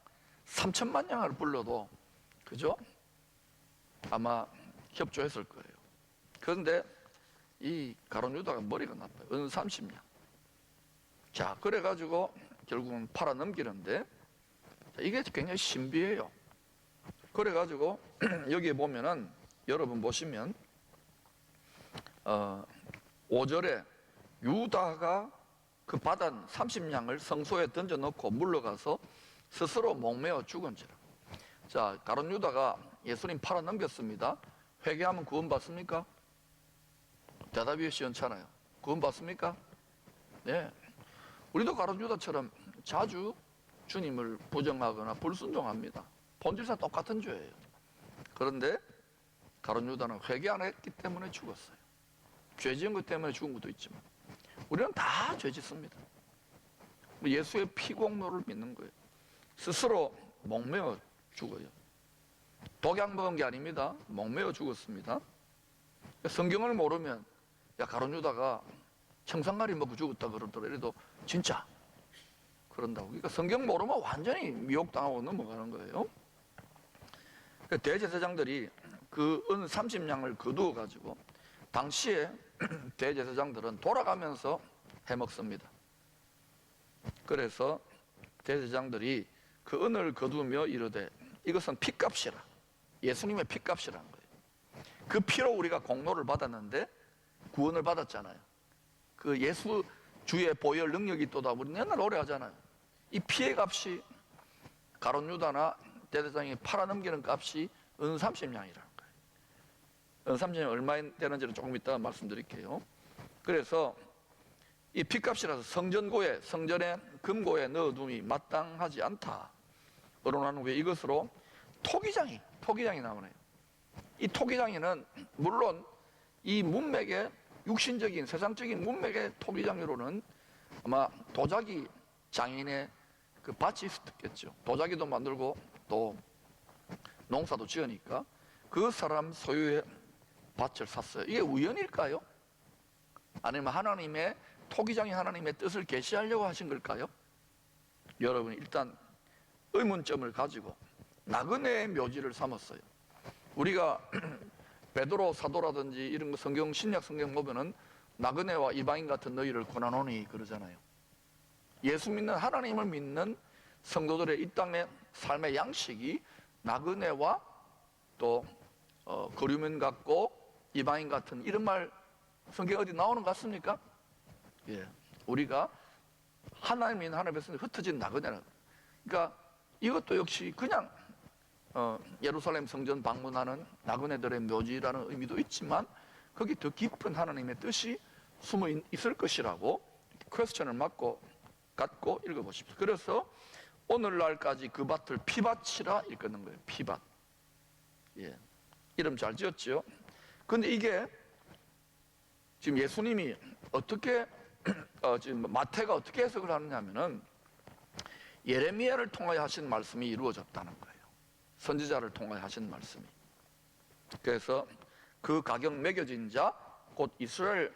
3천만 냥을 불러도 그죠? 아마 협조했을 거예요. 그런데 이 가룟 유다가 머리가 나빠요. 은 30냥. 자, 그래가지고 결국은 팔아넘기는데 이게 굉장히 신비해요. 그래가지고 여기에 보면은 여러분 보시면 5절에 유다가 그 받은 30냥을 성소에 던져놓고 물러가서 스스로 목매어 죽은지라. 자, 가룟 유다가 예수님 팔아넘겼습니다. 회개하면 구원받습니까? 대답이 시원찮아요. 구원받습니까? 네. 우리도 가룟 유다처럼 자주 주님을 부정하거나 불순종합니다. 본질상 똑같은 죄예요. 그런데 가룟 유다는 회개 안 했기 때문에 죽었어요. 죄 지은 것 때문에 죽은 것도 있지만 우리는 다 죄 짓습니다. 예수의 피공로를 믿는 거예요. 스스로 목매어 죽어요. 독약 먹은 게 아닙니다. 목매어 죽었습니다. 성경을 모르면 야, 가룟 유다가 청산가리 먹고 죽었다 그러더라도 진짜 그런다고. 그러니까 성경 모르면 완전히 미혹당하고 넘어가는 거예요. 대제사장들이 그 은 30냥을 거두어 가지고 당시에 대제사장들은 돌아가면서 해먹습니다. 그래서 대제사장들이 그 은을 거두며 이르되 이것은 피값이라. 예수님의 피값이라는 거예요. 그 피로 우리가 공로를 받았는데 구원을 받았잖아요. 그 예수 주의 보혈 능력이 있도다. 우리 옛날 오래 하잖아요. 이 피의 값이 가룟 유다나 대제사장이 팔아넘기는 값이 은 30냥이라는 거예요. 은 30냥이 얼마 되는지는 조금 이따가 말씀드릴게요. 그래서 이 피값이라서 성전고에, 성전의 금고에 넣어둠이 마땅하지 않다. 언론하는 후에 이것으로 토기장이 나오네요. 이 토기장이는 물론 이 문맥의 육신적인 세상적인 문맥의 토기장이로는 아마 도자기 장인의 그 밭이 있었겠죠. 도자기도 만들고 또 농사도 지으니까 그 사람 소유의 밭을 샀어요. 이게 우연일까요? 아니면 하나님의 토기장이 하나님의 뜻을 계시하려고 하신 걸까요? 여러분 일단 의문점을 가지고 나그네의 묘지를 삼았어요. 우리가 베드로 사도라든지 이런 거 성경 신약 성경 보면은 나그네와 이방인 같은 너희를 고난하노니 그러잖아요. 예수 믿는 하나님을 믿는 성도들의 이 땅의 삶의 양식이 나그네와 또 거류민 같고 이방인 같은 이런 말 성경 어디 나오는 것 같습니까? 예, 우리가 하나님인 하나님의 성에 흩어진 나그네라. 그러니까 이것도 역시 그냥 예루살렘 성전 방문하는 나그네들의 묘지라는 의미도 있지만 거기 더 깊은 하나님의 뜻이 숨어 있을 것이라고 퀘스천을 갖고 읽어보십시오. 그래서 오늘날까지 그 밭을 피밭이라 일컫는 거예요. 피밭. 예, 이름 잘 지었죠. 근데 이게 지금 예수님이 어떻게 지금 마태가 어떻게 해석을 하느냐면은 예레미야를 통하여 하신 말씀이 이루어졌다는 거예요. 선지자를 통하여 하신 말씀이. 그래서 그 가격 매겨진 자, 곧 이스라엘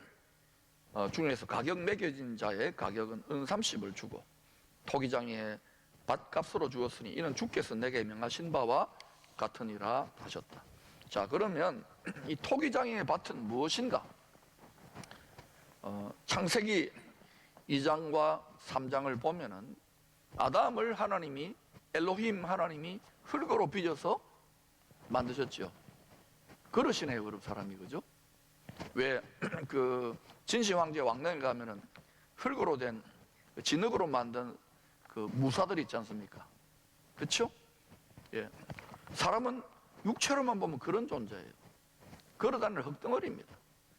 중에서 가격 매겨진 자의 가격은 은 30을 주고 토기장의 밭값으로 주었으니 이는 주께서 내게 명하신 바와 같으니라 하셨다. 자, 그러면 이 토기장의 밭은 무엇인가? 창세기 2장과 3장을 보면은 아담을 하나님이 엘로힘 하나님이 흙으로 빚어서 만드셨죠. 그러시네요, 그럼 사람이, 그죠? 왜 그 진시 황제 왕릉에 가면은 흙으로 된 진흙으로 만든 그 무사들 있지 않습니까? 그렇죠? 예. 사람은 육체로만 보면 그런 존재예요. 걸어다니는 흙덩어리입니다.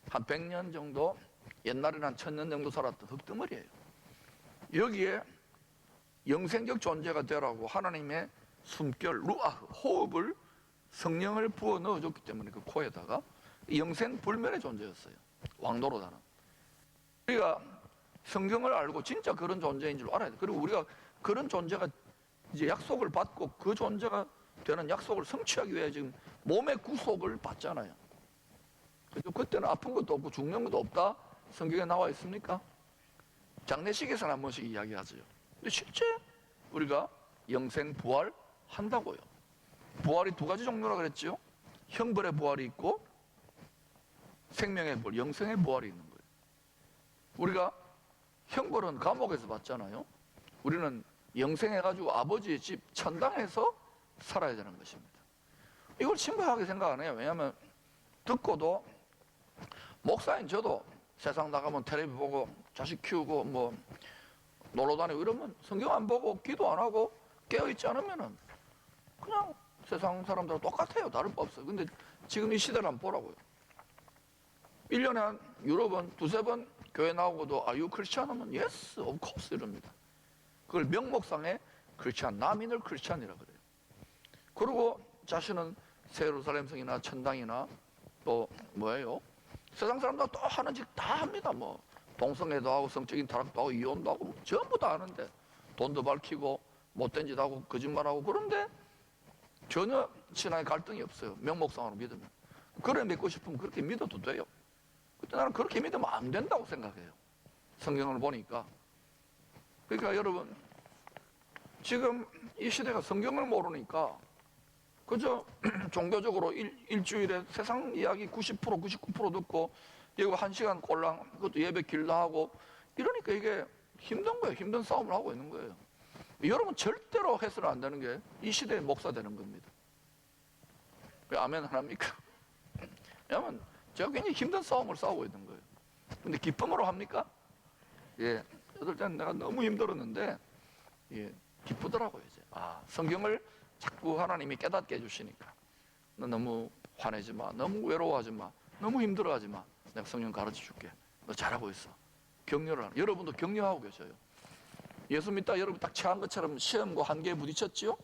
한 100년 정도, 옛날에는 한 1000년 정도 살았던 흙덩어리예요. 여기에 영생적 존재가 되라고 하나님의 숨결, 루아흐, 호흡을, 성령을 부어 넣어줬기 때문에 그 코에다가 영생 불멸의 존재였어요. 왕노로다는. 우리가 성경을 알고 진짜 그런 존재인 줄 알아야 돼. 그리고 우리가 그런 존재가 이제 약속을 받고 그 존재가 되는 약속을 성취하기 위해 지금 몸의 구속을 받잖아요. 그때는 아픈 것도 없고 죽는 것도 없다. 성경에 나와 있습니까? 장례식에서는 한 번씩 이야기하죠. 근데 실제 우리가 영생 부활 한다고요. 부활이 두 가지 종류라 그랬죠. 형벌의 부활이 있고 생명의 부활, 영생의 부활이 있는 거예요. 우리가 형벌은 감옥에서 받잖아요. 우리는 영생해가지고 아버지의 집 천당에서 살아야 되는 것입니다. 이걸 심각하게 생각 안 해요. 왜냐하면 듣고도 목사인 저도 세상 나가면 텔레비 보고 자식 키우고 뭐 놀러 다니고 이러면 성경 안 보고 기도 안 하고 깨어있지 않으면은 그냥 세상 사람들하고 똑같아요. 다를 바 없어요. 근데 지금 이 시대를 한번 보라고요. 1년에 한 유럽은 두세 번 교회 나오고도 Are you Christian? 하면 Yes, of course 이럽니다. 그걸 명목상의 크리스찬, 남인을 크리스찬이라 그래요. 그리고 자신은 새 예루살렘 성이나 천당이나 또 뭐예요? 세상 사람들 또 하는 짓 다 합니다. 뭐 동성애도 하고 성적인 타락도 하고 이혼도 하고 뭐 전부 다 하는데 돈도 밝히고 못된 짓 하고 거짓말하고 그런데 전혀 신앙의 갈등이 없어요. 명목상으로 믿으면. 그래 믿고 싶으면 그렇게 믿어도 돼요. 근데 나는 그렇게 믿으면 안 된다고 생각해요. 성경을 보니까. 그러니까 여러분 지금 이 시대가 성경을 모르니까 그저 종교적으로 일주일에 세상 이야기 90%, 99% 듣고 이거 1시간 꼴랑 그것도 예배 길다 하고 이러니까 이게 힘든 거예요. 힘든 싸움을 하고 있는 거예요. 여러분 절대로 해서는 안 되는 게 이 시대의 목사 되는 겁니다. 왜 아멘 안 합니까? 왜냐하면 제가 굉장히 힘든 싸움을 싸우고 있는 거예요. 근데 기쁨으로 합니까? 예, 어떨 때는 내가 너무 힘들었는데 예, 기쁘더라고요. 이제 성경을 자꾸 하나님이 깨닫게 해주시니까 너 너무 화내지 마, 너무 외로워하지 마, 너무 힘들어하지 마. 내가 성경 가르쳐 줄게. 너 잘하고 있어. 격려를 하는. 여러분도 격려하고 계셔요. 예수 믿다 여러분 딱 체한 것처럼 시험과 한계에 부딪혔지요?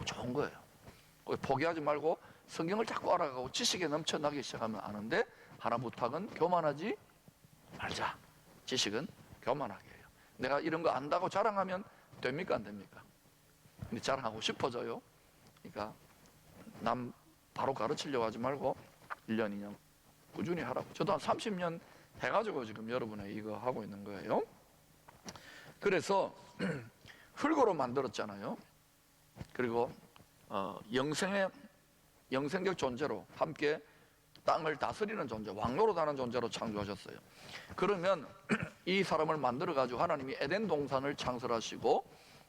좋은 거예요. 포기하지 말고 성경을 자꾸 알아가고 지식에 넘쳐나기 시작하면 아는데 하나 부탁은 교만하지 말자. 지식은 교만하게 해요. 내가 이런 거 안다고 자랑하면 됩니까 안 됩니까? 근데 자랑하고 싶어져요. 그러니까 남 바로 가르치려고 하지 말고 1년, 2년 꾸준히 하라고. 저도 한 30년 해가지고 지금 여러분의 이거 하고 있는 거예요. 그래서 흙으로 만들었잖아요. 그리고 영생적 존재로 함께 땅을 다스리는 존재, 왕노릇하는 존재로 창조하셨어요. 그러면 이 사람을 만들어가지고 하나님이 에덴 동산을 창설하시고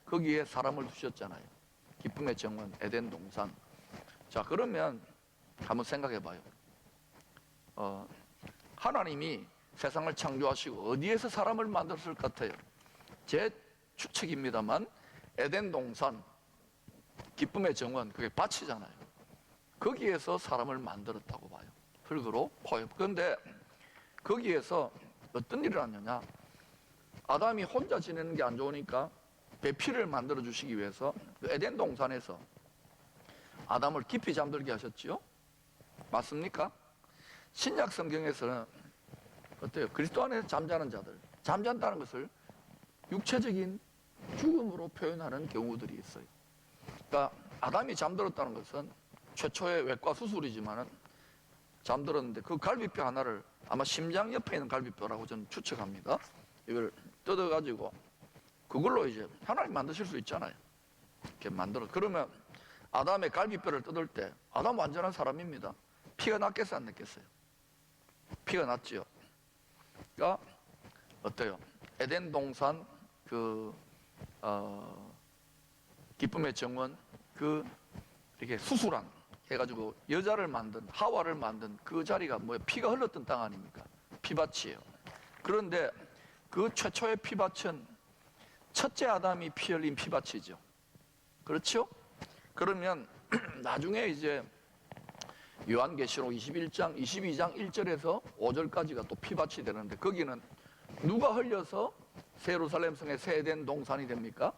거기에 사람을 두셨잖아요. 기쁨의 정원, 에덴 동산. 자, 그러면 한번 생각해 봐요. 하나님이 세상을 창조하시고 어디에서 사람을 만들었을 것 같아요? 제 추측입니다만 에덴 동산, 기쁨의 정원, 그게 밭이잖아요. 거기에서 사람을 만들었다고 봐요. 흙으로 포획. 그런데 거기에서 어떤 일을 하느냐? 아담이 혼자 지내는 게 안 좋으니까 배필을 만들어 주시기 위해서 그 에덴 동산에서 아담을 깊이 잠들게 하셨지요? 맞습니까? 신약 성경에서는 어때요? 그리스도 안에 잠자는 자들, 잠잔다는 것을 육체적인 죽음으로 표현하는 경우들이 있어요. 그러니까 아담이 잠들었다는 것은 최초의 외과 수술이지만은 잠들었는데 그 갈비뼈 하나를 아마 심장 옆에 있는 갈비뼈라고 저는 추측합니다. 이걸 뜯어가지고 그걸로 이제 하나님 만드실 수 있잖아요. 이렇게 만들어. 그러면 아담의 갈비뼈를 뜯을 때 아담 완전한 사람입니다. 피가 났겠어요, 안 났겠어요? 피가 났지요. 그러니까 어때요? 에덴 동산 기쁨의 정원, 그 이렇게 수술한 해가지고 여자를 만든, 하와를 만든 그 자리가 뭐예요? 피가 흘렀던 땅 아닙니까? 피밭이에요. 그런데 그 최초의 피밭은 첫째 아담이 피 흘린 피밭이죠. 그렇죠? 그러면 나중에 이제 요한계시록 21장, 22장 1절에서 5절까지가 또 피밭이 되는데, 거기는 누가 흘려서 새 예루살렘 성의 새 에덴 동산이 됩니까?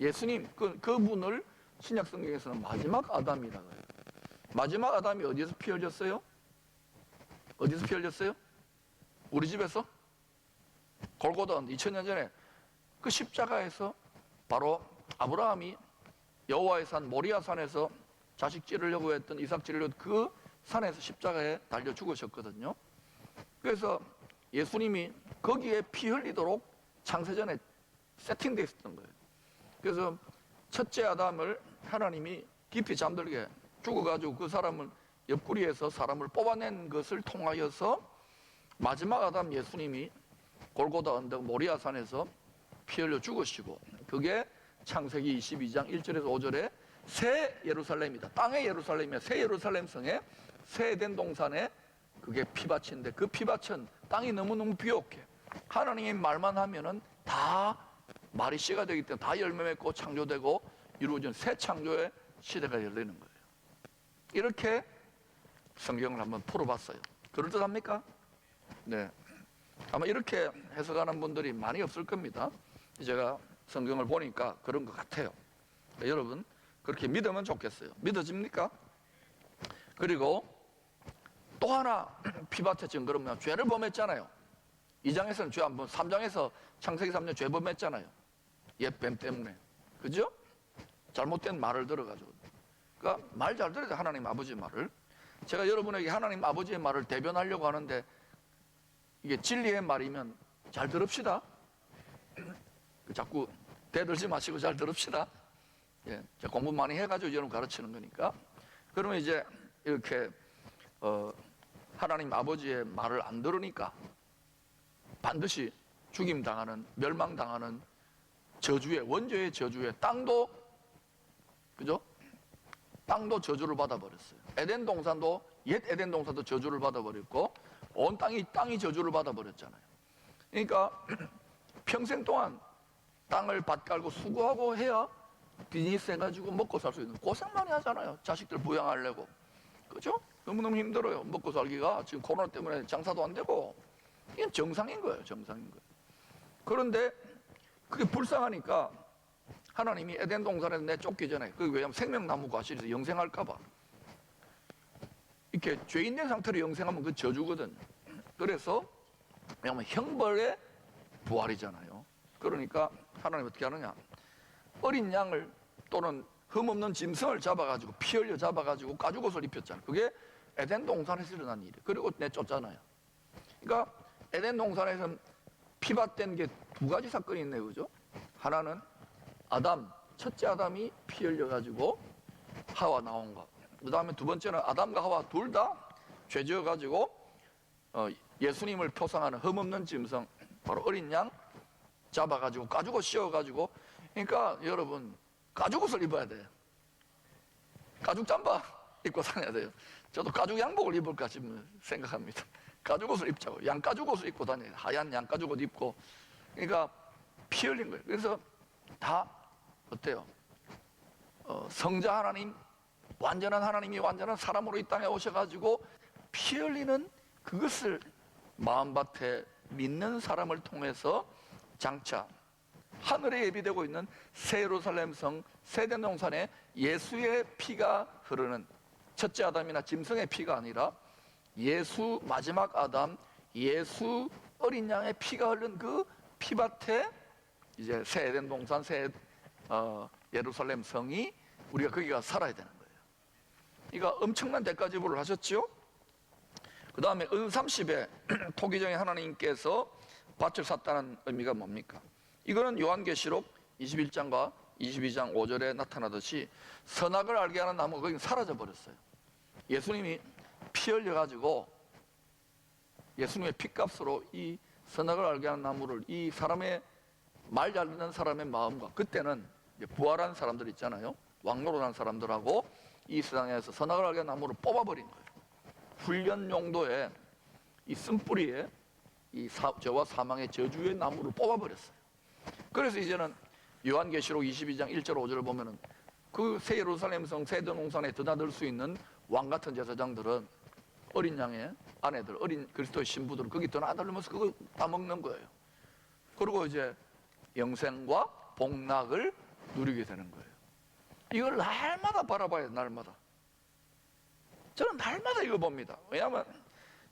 예수님, 그분을 신약 성경에서는 마지막 아담이라고 해요. 마지막 아담이 어디에서 피 흘렸어요? 어디서 피 흘렸어요? 우리 집에서? 골고다 2000년 전에 그 십자가에서 바로 아브라함이 여호와의 산 모리아 산에서 자식 찌르려고 했던 이삭 찌르려고 그 산에서 십자가에 달려 죽으셨거든요. 그래서 예수님이 거기에 피 흘리도록 창세전에 세팅되어 있었던 거예요. 그래서 첫째 아담을 하나님이 깊이 잠들게 죽어가지고 그 사람을 옆구리에서 사람을 뽑아낸 것을 통하여서 마지막 아담 예수님이 골고다 언덕 모리아 산에서 피 흘려 죽으시고, 그게 창세기 22장 1절에서 5절에 새 예루살렘이다. 땅의 예루살렘이야. 새 예루살렘 성에 새 에덴 동산에 그게 피밭인데, 그 피밭은 땅이 너무너무 비옥해. 하나님의 말만 하면은 다 말이 씨가 되기 때문에 다 열매 맺고 창조되고 이루어진 새 창조의 시대가 열리는 거예요. 이렇게 성경을 한번 풀어봤어요. 그럴듯합니까? 네. 아마 이렇게 해석하는 분들이 많이 없을 겁니다. 제가 성경을 보니까 그런 것 같아요. 그러니까 여러분 그렇게 믿으면 좋겠어요. 믿어집니까? 그리고 또 하나 피밭의 증거는 뭐냐? 죄를 범했잖아요. 2장에서는 죄 안 범, 3장에서 창세기 3년 죄 범했잖아요. 옛뱀 때문에. 그죠? 잘못된 말을 들어가지고. 그러니까 말 잘 들어야 돼, 하나님 아버지의 말을. 제가 여러분에게 하나님 아버지의 말을 대변하려고 하는데 이게 진리의 말이면 잘 들읍시다. 자꾸 대들지 마시고 잘 들읍시다. 예, 제가 공부 많이 해가지고 여러분 가르치는 거니까. 그러면 이제 이렇게 하나님 아버지의 말을 안 들으니까 반드시 죽임당하는, 멸망당하는 저주의, 원죄의 저주의 땅도, 그죠? 땅도 저주를 받아버렸어요. 에덴 동산도, 옛 에덴 동산도 저주를 받아버렸고 온 땅이 저주를 받아버렸잖아요. 그러니까 평생 동안 땅을 밭 깔고 수고하고 해야 비즈니스 해가지고 먹고 살 수 있는, 고생 많이 하잖아요. 자식들 부양하려고. 그죠? 너무너무 힘들어요. 먹고 살기가. 지금 코로나 때문에 장사도 안 되고. 이건 정상인 거예요. 정상인 거예요. 그런데 그게 불쌍하니까 하나님이 에덴 동산에서 내쫓기 전에, 그게 왜냐하면 생명나무 과실에서 영생할까봐, 이렇게 죄인 된 상태로 영생하면 그 저주거든요. 그래서 왜냐하면 형벌의 부활이잖아요. 그러니까 하나님 어떻게 하느냐? 어린 양을 또는 흠없는 짐승을 잡아가지고 피 흘려 잡아가지고 가죽옷을 입혔잖아요. 그게 에덴 동산에서 일어난 일이에요. 그리고 내쫓잖아요. 그러니까 에덴 동산에서 피밭된 게 두 가지 사건이 있네요. 그죠? 하나는 아담, 첫째 아담이 피 흘려가지고 하와 나온 것. 그 다음에 두 번째는 아담과 하와 둘 다 죄 지어가지고 예수님을 표상하는 흠없는 짐승, 바로 어린 양 잡아가지고 가죽옷 씌워가지고, 그러니까 여러분 가죽옷을 입어야 돼요. 가죽 잠바 입고 다녀야 돼요. 저도 가죽 양복을 입을까 지금 생각합니다. 가죽옷을 입자고, 양가죽옷을 입고 다녀요. 하얀 양가죽옷 입고. 그러니까 피 흘린 거예요. 그래서 다 어때요? 성자 하나님, 완전한 하나님이 완전한 사람으로 이 땅에 오셔가지고 피 흘리는 그것을 마음밭에 믿는 사람을 통해서 장차 하늘에 예비되고 있는 새 예루살렘 성 새 에덴 동산에 예수의 피가 흐르는, 첫째 아담이나 짐승의 피가 아니라 예수 마지막 아담, 예수 어린 양의 피가 흐른 그 피밭에 이제 새 에덴 동산, 새 예루살렘 성이, 우리가 거기가 살아야 되는 거예요. 그러니까 엄청난 대가 지불을 하셨죠. 그 다음에 은30에 토기정의 하나님께서 밭을 샀다는 의미가 뭡니까? 이거는 요한계시록 21장과 22장 5절에 나타나듯이 선악을 알게 하는 나무가 거기 사라져 버렸어요. 예수님이 피 흘려가지고 예수님의 피값으로 이 선악을 알게 하는 나무를, 이 사람의 말 잘 듣는 사람의 마음과, 그때는 이제 부활한 사람들 있잖아요. 왕노릇한 사람들하고 이 세상에서 선악을 알게 나무를 뽑아버린 거예요. 훈련 용도의 이 쓴뿌리에 이 죄와 사망의 저주의 나무를 뽑아버렸어요. 그래서 이제는 요한계시록 22장 1절 5절을 보면은 그 새 예루살렘 성 새 등홍산에 드나들 수 있는 왕 같은 제사장들은 어린 양의 아내들, 어린 그리스도의 신부들은 거기 드나들면서 그거 다 먹는 거예요. 그리고 이제 영생과 복락을 누리게 되는 거예요. 이걸 날마다 바라봐야 돼요. 날마다. 저는 날마다 이거 봅니다. 왜냐하면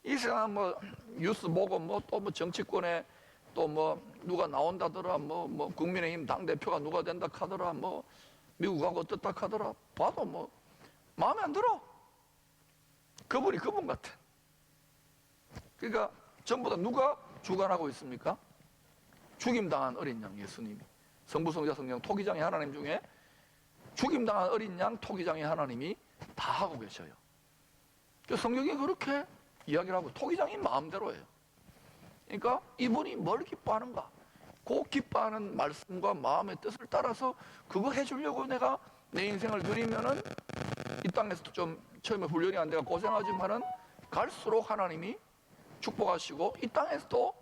이 세상 뭐 뉴스 보고 뭐 또 뭐 정치권에 또 뭐 누가 나온다더라, 뭐 국민의힘 당 대표가 누가 된다 하더라, 뭐 미국하고 어떻다 하더라, 봐도 뭐 마음에 안 들어. 그분이 그분 같아. 그러니까 전부 다 누가 주관하고 있습니까? 죽임당한 어린 양 예수님이. 성부, 성자, 성령, 토기장의 하나님 중에 죽임당한 어린 양 토기장의 하나님이 다 하고 계셔요. 성경이 그렇게 이야기를 하고 토기장이 마음대로 해요. 그러니까 이분이 뭘 기뻐하는가? 그 기뻐하는 말씀과 마음의 뜻을 따라서 그거 해주려고 내가 내 인생을 누리면은 이 땅에서도 좀 처음에 훈련이 안 돼가 고생하지만은 갈수록 하나님이 축복하시고 이 땅에서도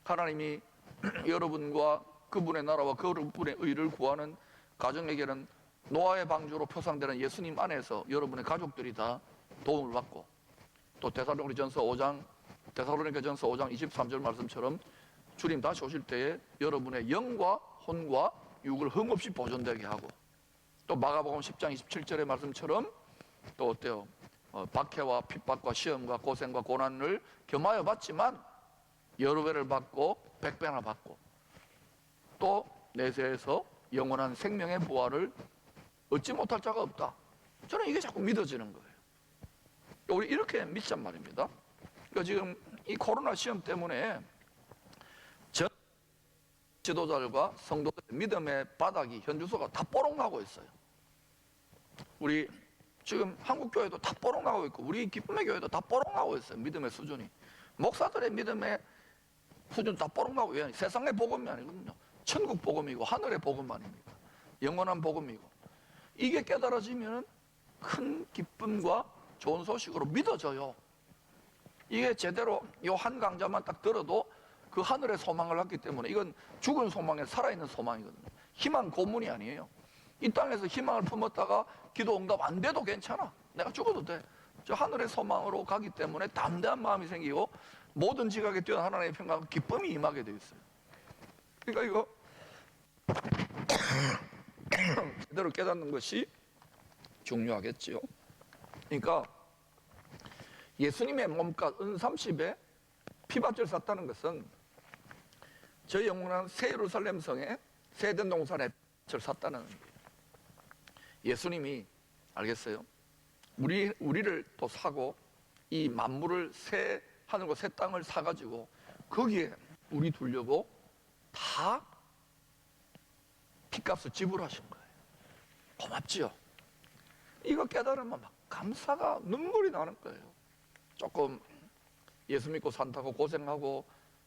하나님이 여러분과 그분의 나라와 그분의 의를 구하는 가정에게는 노아의 방주로 표상되는 예수님 안에서 여러분의 가족들이 다 도움을 받고, 또 데살로니가전서 5장 23절 말씀처럼 주님 다시 오실 때에 여러분의 영과 혼과 육을 흠없이 보존되게 하고, 또 마가복음 10장 27절의 말씀처럼 또 어때요? 박해와 핍박과 시험과 고생과 고난을 겸하여 받지만 여러 배를 받고 100배나 받고 또 내세에서 영원한 생명의 부활을 얻지 못할 자가 없다. 저는 이게 자꾸 믿어지는 거예요. 우리 이렇게 믿잔 말입니다. 그러니까 지금 이 코로나 시험 때문에 전 지도자들과 성도들의 믿음의 바닥이 현주소가 다 뽀록나고 있어요. 우리 지금 한국교회도 다 뽀록나고 있고 우리 기쁨의 교회도 다 뽀록나고 있어요. 믿음의 수준이. 목사들의 믿음의 수준 다 뽀록나고. 왜? 세상의 복음이 아니거든요. 천국 복음이고 하늘의 복음 아닙니까? 영원한 복음이고. 이게 깨달아지면 큰 기쁨과 좋은 소식으로 믿어져요. 이게 제대로 요 한 강좌만 딱 들어도 그 하늘의 소망을 갖기 때문에 이건 죽은 소망에 살아있는 소망이거든요. 희망 고문이 아니에요. 이 땅에서 희망을 품었다가 기도 응답 안 돼도 괜찮아. 내가 죽어도 돼. 저 하늘의 소망으로 가기 때문에 담대한 마음이 생기고 모든 지각에 뛰어난 하나님의 평강과 기쁨이 임하게 되어 있어요. 그러니까 이거 제대로 깨닫는 것이 중요하겠지요. 그러니까 예수님의 몸값 은30에 피밭을 샀다는 것은 저 영원한 새 예루살렘 성에 새 등홍산에 밭을 샀다는 거예요. 예수님이 알겠어요? 우리를 또 사고 이 만물을 새 하늘과 새 땅을 사가지고 거기에 우리 두려고 다 핏값을 지불하신 거예요. 고맙지요? 이거 깨달으면 막 감사가 눈물이 나는 거예요. 조금 예수 믿고 산다고 고생하고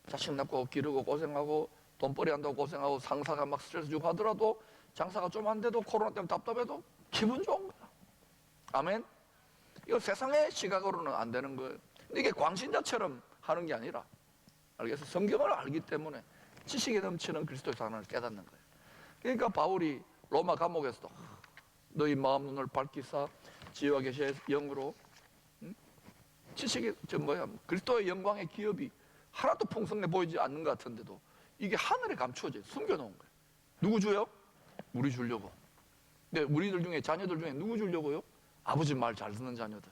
자식 낳고 기르고 고생하고 돈벌이 한다고 고생하고 상사가 막 스트레스 주고 하더라도 장사가 좀 안 돼도 코로나 때문에 답답해도 기분 좋은 거야. 아멘? 이거 세상의 시각으로는 안 되는 거예요. 근데 이게 광신자처럼 하는 게 아니라 알겠어? 성경을 알기 때문에 지식에 넘치는 그리스도의 사랑을 깨닫는 거예요. 그러니까 바울이 로마 감옥에서도 너희 마음 눈을 밝히사 지혜와 계시의 영으로 지식이 그리스도의 영광의 기업이 하나도 풍성해 보이지 않는 것 같은데도 이게 하늘에 감추어져 숨겨놓은 거예요. 누구 줘요? 우리 주려고. 근데 우리들 중에 자녀들 중에 누구 주려고요? 아버지 말 잘 듣는 자녀들,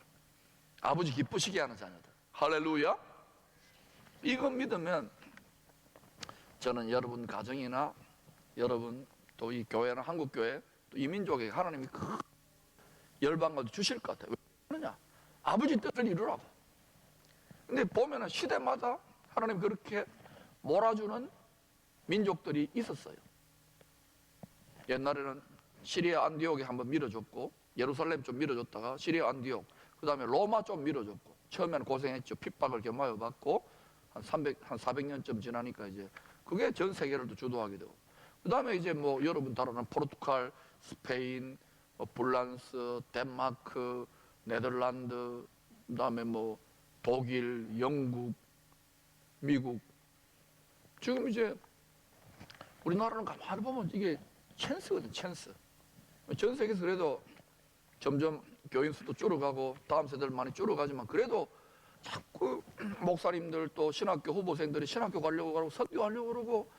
아버지 기쁘시게 하는 자녀들. 할렐루야. 이거 믿으면 저는 여러분 가정이나 여러분 또 이 교회나 한국교회 또 이 민족에게 하나님이 큰 열방을 주실 것 같아요. 왜 그러냐? 아버지 뜻을 이루라고. 근데 보면은 시대마다 하나님 그렇게 몰아주는 민족들이 있었어요. 옛날에는 시리아 안디옥에 한번 밀어줬고, 예루살렘 좀 밀어줬다가 시리아 안디옥, 그 다음에 로마 좀 밀어줬고, 처음에는 고생했죠. 핍박을 겸하여 받고 한 400년쯤 지나니까 이제 그게 전 세계를 또 주도하게 되고, 그다음에 이제 뭐 여러분 다 아는 포르투갈, 스페인, 뭐 불란스, 덴마크, 네덜란드, 그다음에 뭐 독일, 영국, 미국. 지금 이제 우리나라는 가만히 보면 이게 찬스거든, 찬스. 전 세계에서 그래도 점점 교인 수도 줄어가고 다음 세대들 많이 줄어가지만 그래도 자꾸 목사님들 또 신학교 후보생들이 신학교 가려고 그러고 선교하려고 그러고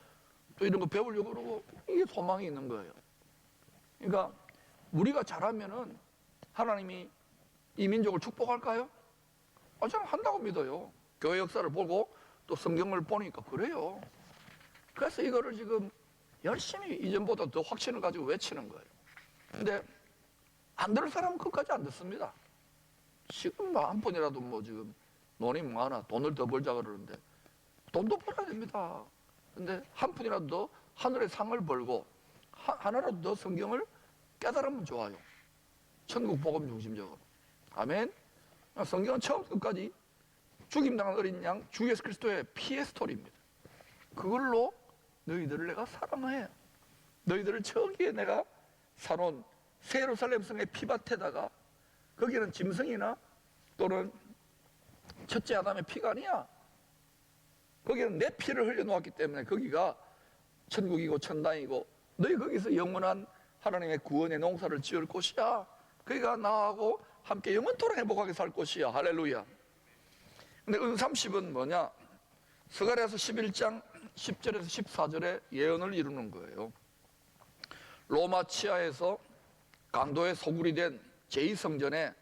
또 이런 거 배우려고 그러고 이게 소망이 있는 거예요. 그러니까 우리가 잘하면은 하나님이 이 민족을 축복할까요? 저는 한다고 믿어요. 교회 역사를 보고 또 성경을 보니까 그래요. 그래서 이거를 지금 열심히 이전보다 더 확신을 가지고 외치는 거예요. 근데 안 들을 사람은 끝까지 안 듣습니다. 지금 뭐 한 푼이라도 뭐 지금 돈이 많아 돈을 더 벌자 그러는데 돈도 벌어야 됩니다. 근데 한 푼이라도 더 하늘의 상을 벌고 하나라도 더 성경을 깨달으면 좋아요. 천국 복음 중심적으로. 아멘. 성경은 처음부터 끝까지 죽임당한 어린 양 주 예수 그리스도의 피의 스토리입니다. 그걸로 너희들을 내가 사랑해. 너희들을 저기에 내가 사놓은 새 예루살렘 성의 피밭에다가 거기는 짐승이나 또는 첫째 아담의 피가 아니야. 거기는 내 피를 흘려놓았기 때문에 거기가 천국이고 천당이고 너희 거기서 영원한 하나님의 구원의 농사를 지을 곳이야. 거기가 나하고 함께 영원토록 행복하게 살 곳이야. 할렐루야. 근데 은30은 뭐냐? 스가랴서 11장 10절에서 14절에 예언을 이루는 거예요. 로마 치하에서 강도의 소굴이 된 제2성전에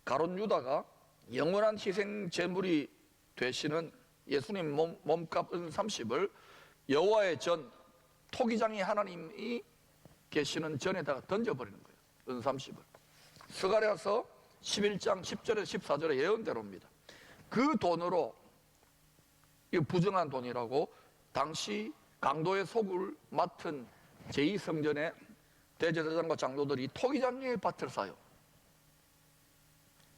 가룟 유다가 영원한 희생 제물이 되시는 예수님 몸값 은30을 여호와의 전 토기장이 하나님이 계시는 전에다가 던져버리는 거예요. 은30을. 스가랴서 11장 10절에서 14절의 예언대로입니다. 그 돈으로, 이 부정한 돈이라고, 당시 강도의 속을 맡은 제2성전의 대제사장과 장로들이 토기장의 밭을 사요.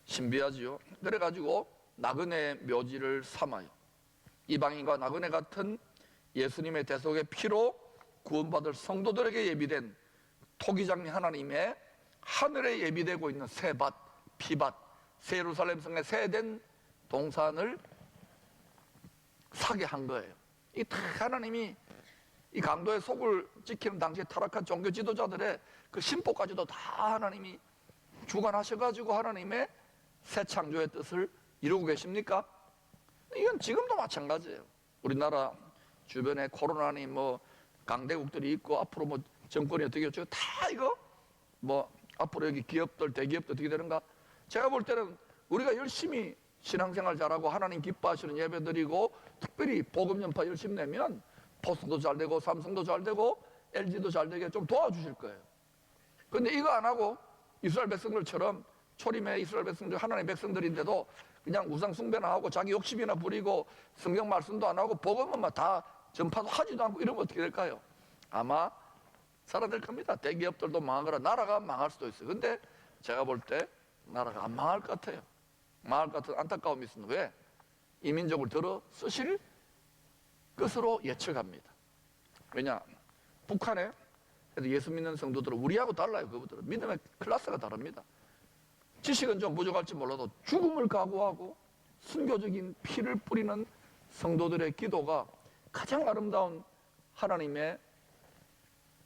신비하지요. 그래가지고 나그네 묘지를 삼아요. 이방인과 나그네 같은 예수님의 대속의 피로 구원받을 성도들에게 예비된 토기장이 하나님의 하늘에 예비되고 있는 새 밭, 피밭, 새 예루살렘 성의 새된 동산을 사게 한 거예요. 이 다 하나님이 이 강도의 속을 지키는 당시에 타락한 종교 지도자들의 그 심보까지도 다 하나님이 주관하셔가지고 하나님의 새 창조의 뜻을 이루고 계십니까? 이건 지금도 마찬가지예요. 우리나라 주변에 코로나니 뭐 강대국들이 있고 앞으로 뭐 정권이 어떻게 될지 다 이거 뭐 앞으로 여기 기업들 대기업들 어떻게 되는가? 제가 볼 때는 우리가 열심히 신앙생활 잘하고 하나님 기뻐하시는 예배 드리고 특별히 복음 전파 열심히 내면 포스도 잘 되고 삼성도 잘 되고 LG도 잘 되게 좀 도와주실 거예요. 그런데 이거 안 하고 이스라엘 백성들처럼 초림의 이스라엘 백성들 하나님의 백성들인데도 그냥 우상 숭배나 하고 자기 욕심이나 부리고 성경 말씀도 안 하고 복음은 다 전파도 하지도 않고 이러면 어떻게 될까요? 아마 살아날 겁니다. 대기업들도 망하거나 나라가 망할 수도 있어요. 근데 제가 볼 때 나라가 안 망할 것 같아요. 망할 것 같은 안타까움이 있습니다. 왜? 이 민족을 들어 쓰실 것으로 예측합니다. 왜냐? 북한에 예수 믿는 성도들은 우리하고 달라요. 그분들은 믿음의 클래스가 다릅니다. 지식은 좀 부족할지 몰라도 죽음을 각오하고 순교적인 피를 뿌리는 성도들의 기도가 가장 아름다운 하나님의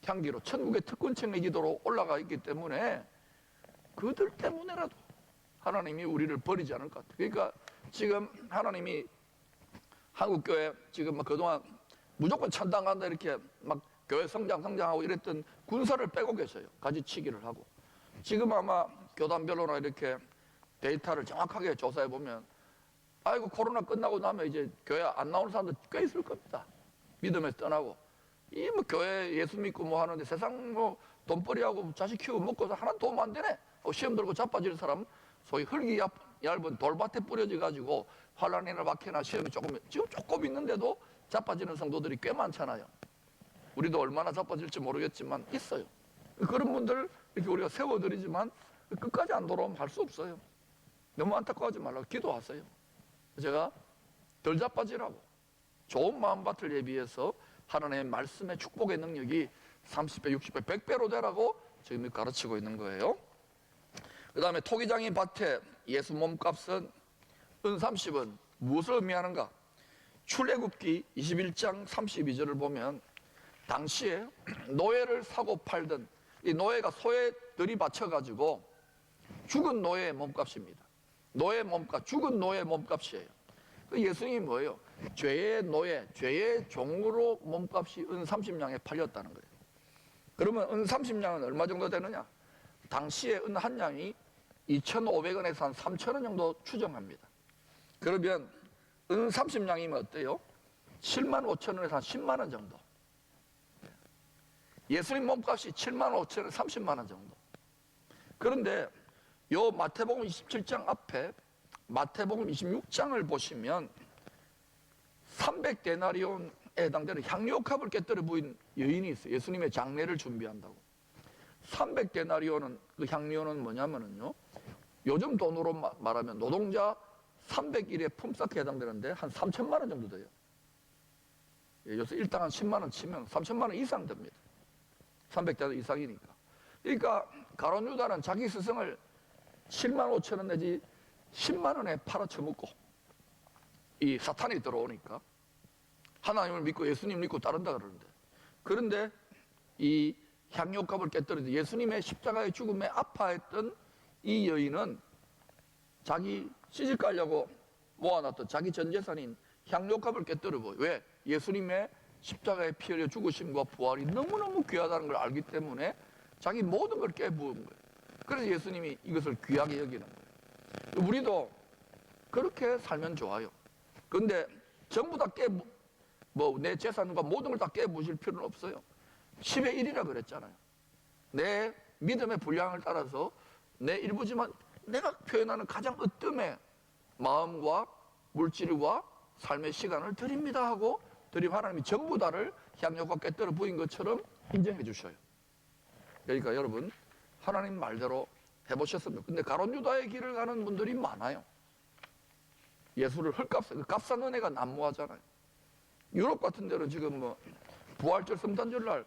향기로 천국의 특권층의 기도로 올라가 있기 때문에 그들 때문에라도 하나님이 우리를 버리지 않을 것 같아요. 그러니까 지금 하나님이 한국교회 지금 막 그동안 무조건 천당 간다 이렇게 막 교회 성장하고 이랬던 군사를 빼고 계셔요. 가지치기를 하고. 지금 아마 교단별로나 이렇게 데이터를 정확하게 조사해 보면 아이고 코로나 끝나고 나면 이제 교회 안 나오는 사람들 꽤 있을 겁니다. 믿음에서 떠나고 이 뭐 교회 예수 믿고 뭐 하는데 세상 뭐 돈벌이하고 자식 키우고 먹고 하나도 도움 안 되네. 시험 들고 자빠지는 사람 소위 흙이 얇은 돌밭에 뿌려져 가지고 환란이나 박해나 시험이 지금 조금 있는데도 자빠지는 성도들이 꽤 많잖아요. 우리도 얼마나 자빠질지 모르겠지만 있어요. 그런 분들 이렇게 우리가 세워드리지만 끝까지 안 돌아오면 할 수 없어요. 너무 안타까워하지 말라고 기도하세요. 제가 덜 자빠지라고 좋은 마음밭을 예비해서 하나님의 말씀의 축복의 능력이 30배, 60배, 100배로 되라고 지금 가르치고 있는 거예요. 그 다음에 토기장이 밭에 예수 몸값은 은 30은 무엇을 의미하는가? 출애굽기 21장 32절을 보면 당시에 노예를 사고 팔던 이 노예가 소에 들이받쳐가지고 죽은 노예의 몸값입니다. 노예 몸값, 죽은 노예 몸값이에요. 예수님이 뭐예요? 죄의 노예, 죄의 종으로 몸값이 은 30냥에 팔렸다는 거예요. 그러면 은 30냥은 얼마 정도 되느냐? 당시에 은 한 냥이 2,500원에서 한 3,000원 정도 추정합니다. 그러면 은 30냥이면 어때요? 7만 5천 원에서 한 10만 원 정도. 예수님 몸값이 7만 5천 원, 30만 원 정도. 그런데 요 마태복음 27장 앞에 마태복음 26장을 보시면 300데나리온에 해당되는 향료값을 깨뜨려 부인 여인이 있어요. 예수님의 장례를 준비한다고. 300데나리온은 그 향료는 뭐냐면요, 요즘 돈으로 말하면 노동자 300일의 품삯에 해당되는데 한 3천만 원 정도 돼요. 요새 일당 한 10만 원 치면 3천만 원 이상 됩니다. 300데나리온 이상이니까. 그러니까 가룟 유다는 자기 스승을 7만 5천 원 내지 10만 원에 팔아쳐먹고 이 사탄이 들어오니까 하나님을 믿고 예수님 믿고 따른다 그러는데, 그런데 이 향료값을 깨뜨려서 예수님의 십자가의 죽음에 아파했던 이 여인은 자기 시집 가려고 모아놨던 자기 전 재산인 향료값을 깨뜨리고, 왜? 예수님의 십자가에 피 흘려 죽으심과 부활이 너무너무 귀하다는 걸 알기 때문에 자기 모든 걸 깨부은 거예요. 그래서 예수님이 이것을 귀하게 여기는 거예요. 우리도 그렇게 살면 좋아요. 그런데 전부 다 내 재산과 모든 걸 다 깨부실 필요는 없어요. 10의 1이라 그랬잖아요. 내 믿음의 분량을 따라서 내 일부지만 내가 표현하는 가장 으뜸의 마음과 물질과 삶의 시간을 드립니다 하고 드림 하나님이 전부 다를 향료가 깨뜨려 부인 것처럼 인정해 주셔요. 그러니까 여러분, 하나님 말대로 해보셨습니다. 근데 가룟 유다의 길을 가는 분들이 많아요. 예수를 값싼 은혜가 난무하잖아요. 유럽 같은 데는 지금 뭐 부활절, 성탄절 날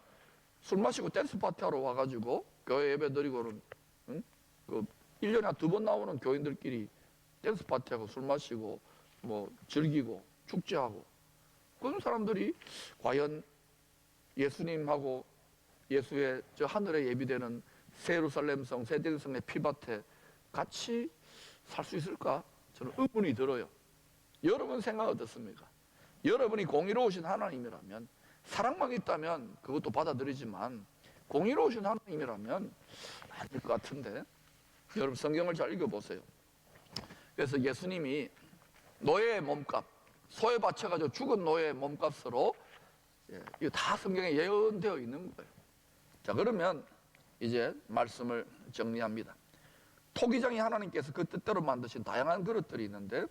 술 마시고 댄스 파티 하러 와가지고 교회 예배 드리고는, 응? 그 1년에 한 2번 나오는 교인들끼리 댄스 파티하고 술 마시고 뭐 즐기고 축제하고, 그런 사람들이 과연 예수님하고 예수의 저 하늘에 예비되는 새 예루살렘성, 새 대성의 피밭에 같이 살 수 있을까? 저는 의문이 들어요. 여러분 생각 어떻습니까? 여러분이 공의로우신 하나님이라면, 사랑만 있다면 그것도 받아들이지만 공의로우신 하나님이라면 아닐 것 같은데, 여러분 성경을 잘 읽어보세요. 그래서 예수님이 노예의 몸값, 소에 바쳐가지고 죽은 노예의 몸값으로, 이거 다 성경에 예언되어 있는 거예요. 자, 그러면 이제 말씀을 정리합니다. 토기장이 하나님께서 그 뜻대로 만드신 다양한 그릇들이 있는데,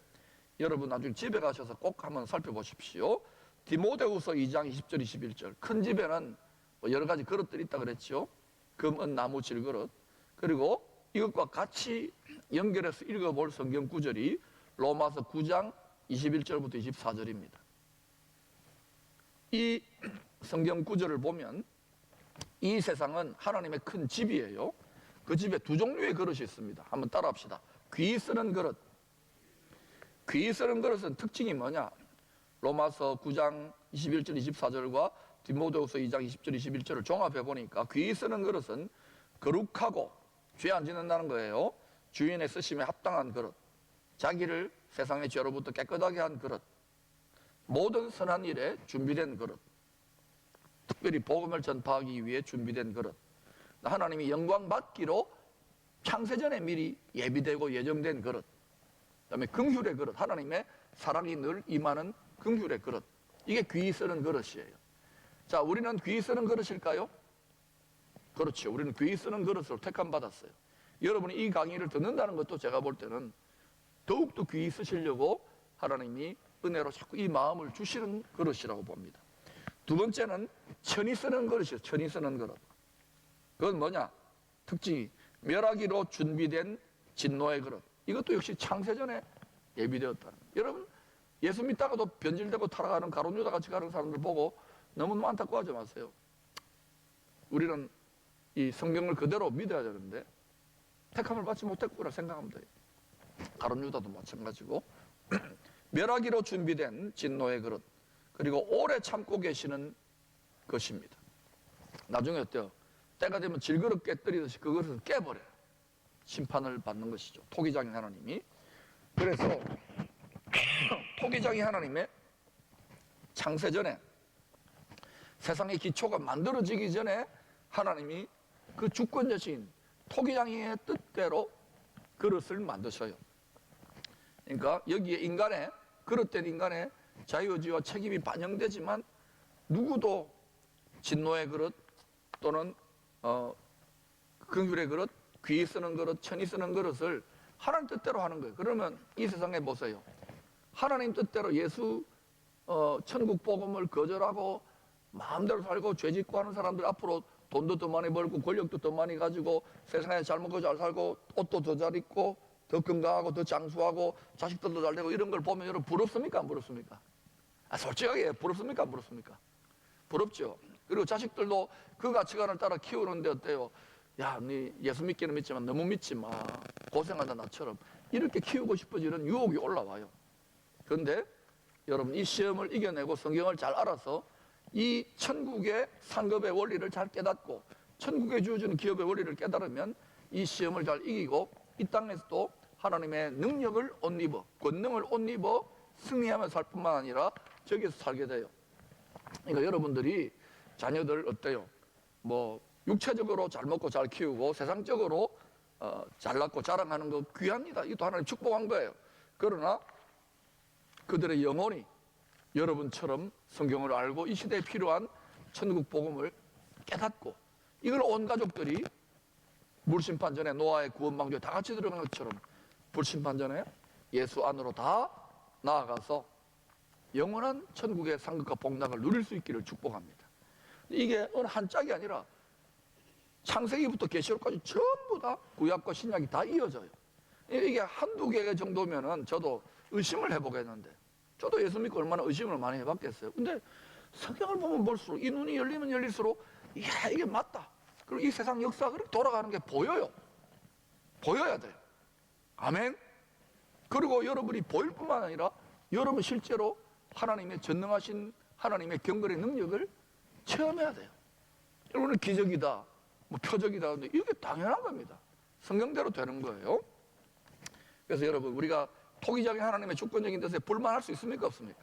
여러분 나중에 집에 가셔서 꼭 한번 살펴보십시오. 디모데후서 2장 20절 21절. 큰 집에는 여러 가지 그릇들이 있다 그랬죠. 금, 은, 나무, 질그릇. 그리고 이것과 같이 연결해서 읽어볼 성경 구절이 로마서 9장 21절부터 24절입니다. 이 성경 구절을 보면 이 세상은 하나님의 큰 집이에요. 그 집에 두 종류의 그릇이 있습니다. 한번 따라합시다. 귀 쓰는 그릇. 귀 쓰는 그릇은 특징이 뭐냐? 로마서 9장 21절 24절과 디모데후서 2장 20절 21절을 종합해 보니까 귀 쓰는 그릇은 거룩하고 죄 안 짓는다는 거예요. 주인의 쓰심에 합당한 그릇, 자기를 세상의 죄로부터 깨끗하게 한 그릇, 모든 선한 일에 준비된 그릇, 특별히 복음을 전파하기 위해 준비된 그릇, 하나님이 영광 받기로 창세전에 미리 예비되고 예정된 그릇, 그다음에 긍휼의 그릇, 하나님의 사랑이 늘 임하는 긍휼의 그릇. 이게 귀 쓰는 그릇이에요. 자, 우리는 귀 쓰는 그릇일까요? 그렇죠. 우리는 귀 쓰는 그릇으로 택함 받았어요. 여러분이 이 강의를 듣는다는 것도 제가 볼 때는 더욱더 귀 쓰시려고 하나님이 은혜로 자꾸 이 마음을 주시는 그릇이라고 봅니다. 두 번째는 천이 쓰는 그릇이에요. 천이 쓰는 그릇. 그건 뭐냐? 특징이 멸하기로 준비된 진노의 그릇. 이것도 역시 창세전에 예비되었다는 거예요. 여러분, 예수 믿다가도 변질되고 타락하는 가룟 유다 같이 가는 사람들 보고 너무 안타까워하지 마세요. 우리는 이 성경을 그대로 믿어야 되는데 택함을 받지 못했구나 생각하면 돼요. 가룟 유다도 마찬가지고 멸하기로 준비된 진노의 그릇, 그리고 오래 참고 계시는 것입니다. 나중에 어때요? 때가 되면 질그릇 깨뜨리듯이 그것을 깨버려요. 심판을 받는 것이죠. 토기장이 하나님이. 그래서 토기장이 하나님의 창세전에, 세상의 기초가 만들어지기 전에 하나님이 그 주권자신 토기장이의 뜻대로 그릇을 만드셔요. 그러니까 여기에 인간의, 그릇된 인간의 자유의지와 책임이 반영되지만 누구도 진노의 그릇 또는 긍휼의 그릇, 귀 쓰는 그릇, 천이 쓰는 그릇을 하나님 뜻대로 하는 거예요. 그러면 이 세상에 보세요. 하나님 뜻대로 예수 천국 복음을 거절하고 마음대로 살고 죄 짓고 하는 사람들 앞으로 돈도 더 많이 벌고 권력도 더 많이 가지고 세상에 잘 먹고 잘 살고 옷도 더 잘 입고 더 건강하고 더 장수하고 자식들도 잘 되고 이런 걸 보면 여러분 부럽습니까? 안 부럽습니까? 솔직하게 부럽습니까? 안 부럽습니까? 부럽죠. 그리고 자식들도 그 가치관을 따라 키우는데 어때요? 야, 네 예수 믿기는 믿지만 너무 믿지 마. 고생한다 나처럼. 이렇게 키우고 싶어지는 유혹이 올라와요. 그런데 여러분 이 시험을 이겨내고 성경을 잘 알아서 이 천국의 상급의 원리를 잘 깨닫고 천국에 주어지는 기업의 원리를 깨달으면 이 시험을 잘 이기고 이 땅에서도 하나님의 능력을 옷 입어, 권능을 옷 입어 승리하며 살 뿐만 아니라 저기서 살게 돼요. 그러니까 여러분들이 자녀들 어때요? 뭐 육체적으로 잘 먹고 잘 키우고 세상적으로 잘 낳고 자랑하는 거 귀합니다. 이것도 하나님 축복한 거예요. 그러나 그들의 영혼이 여러분처럼 성경을 알고 이 시대에 필요한 천국 복음을 깨닫고 이걸 온 가족들이 물심판 전에 노아의 구원방주에 다 같이 들어간 것처럼 불심판 전에 예수 안으로 다 나아가서 영원한 천국의 상급과 복락을 누릴 수 있기를 축복합니다. 이게 어느 한 짝이 아니라 창세기부터 계시록까지 전부 다 구약과 신약이 다 이어져요. 이게 한두 개 정도면은 저도 의심을 해보겠는데, 저도 예수 믿고 얼마나 의심을 많이 해봤겠어요. 근데 성경을 보면 볼수록 이 눈이 열리면 열릴수록 이야 이게 맞다. 그리고 이 세상 역사가 그렇게 돌아가는 게 보여요. 보여야 돼요. 아멘. 그리고 여러분이 보일 뿐만 아니라 여러분 실제로 하나님의 전능하신 하나님의 경건의 능력을 체험해야 돼요. 여러분은 기적이다, 뭐 표적이다, 근데 이게 당연한 겁니다. 성경대로 되는 거예요. 그래서 여러분 우리가 토기장의 하나님의 주권적인 뜻에 불만할 수 있습니까? 없습니까?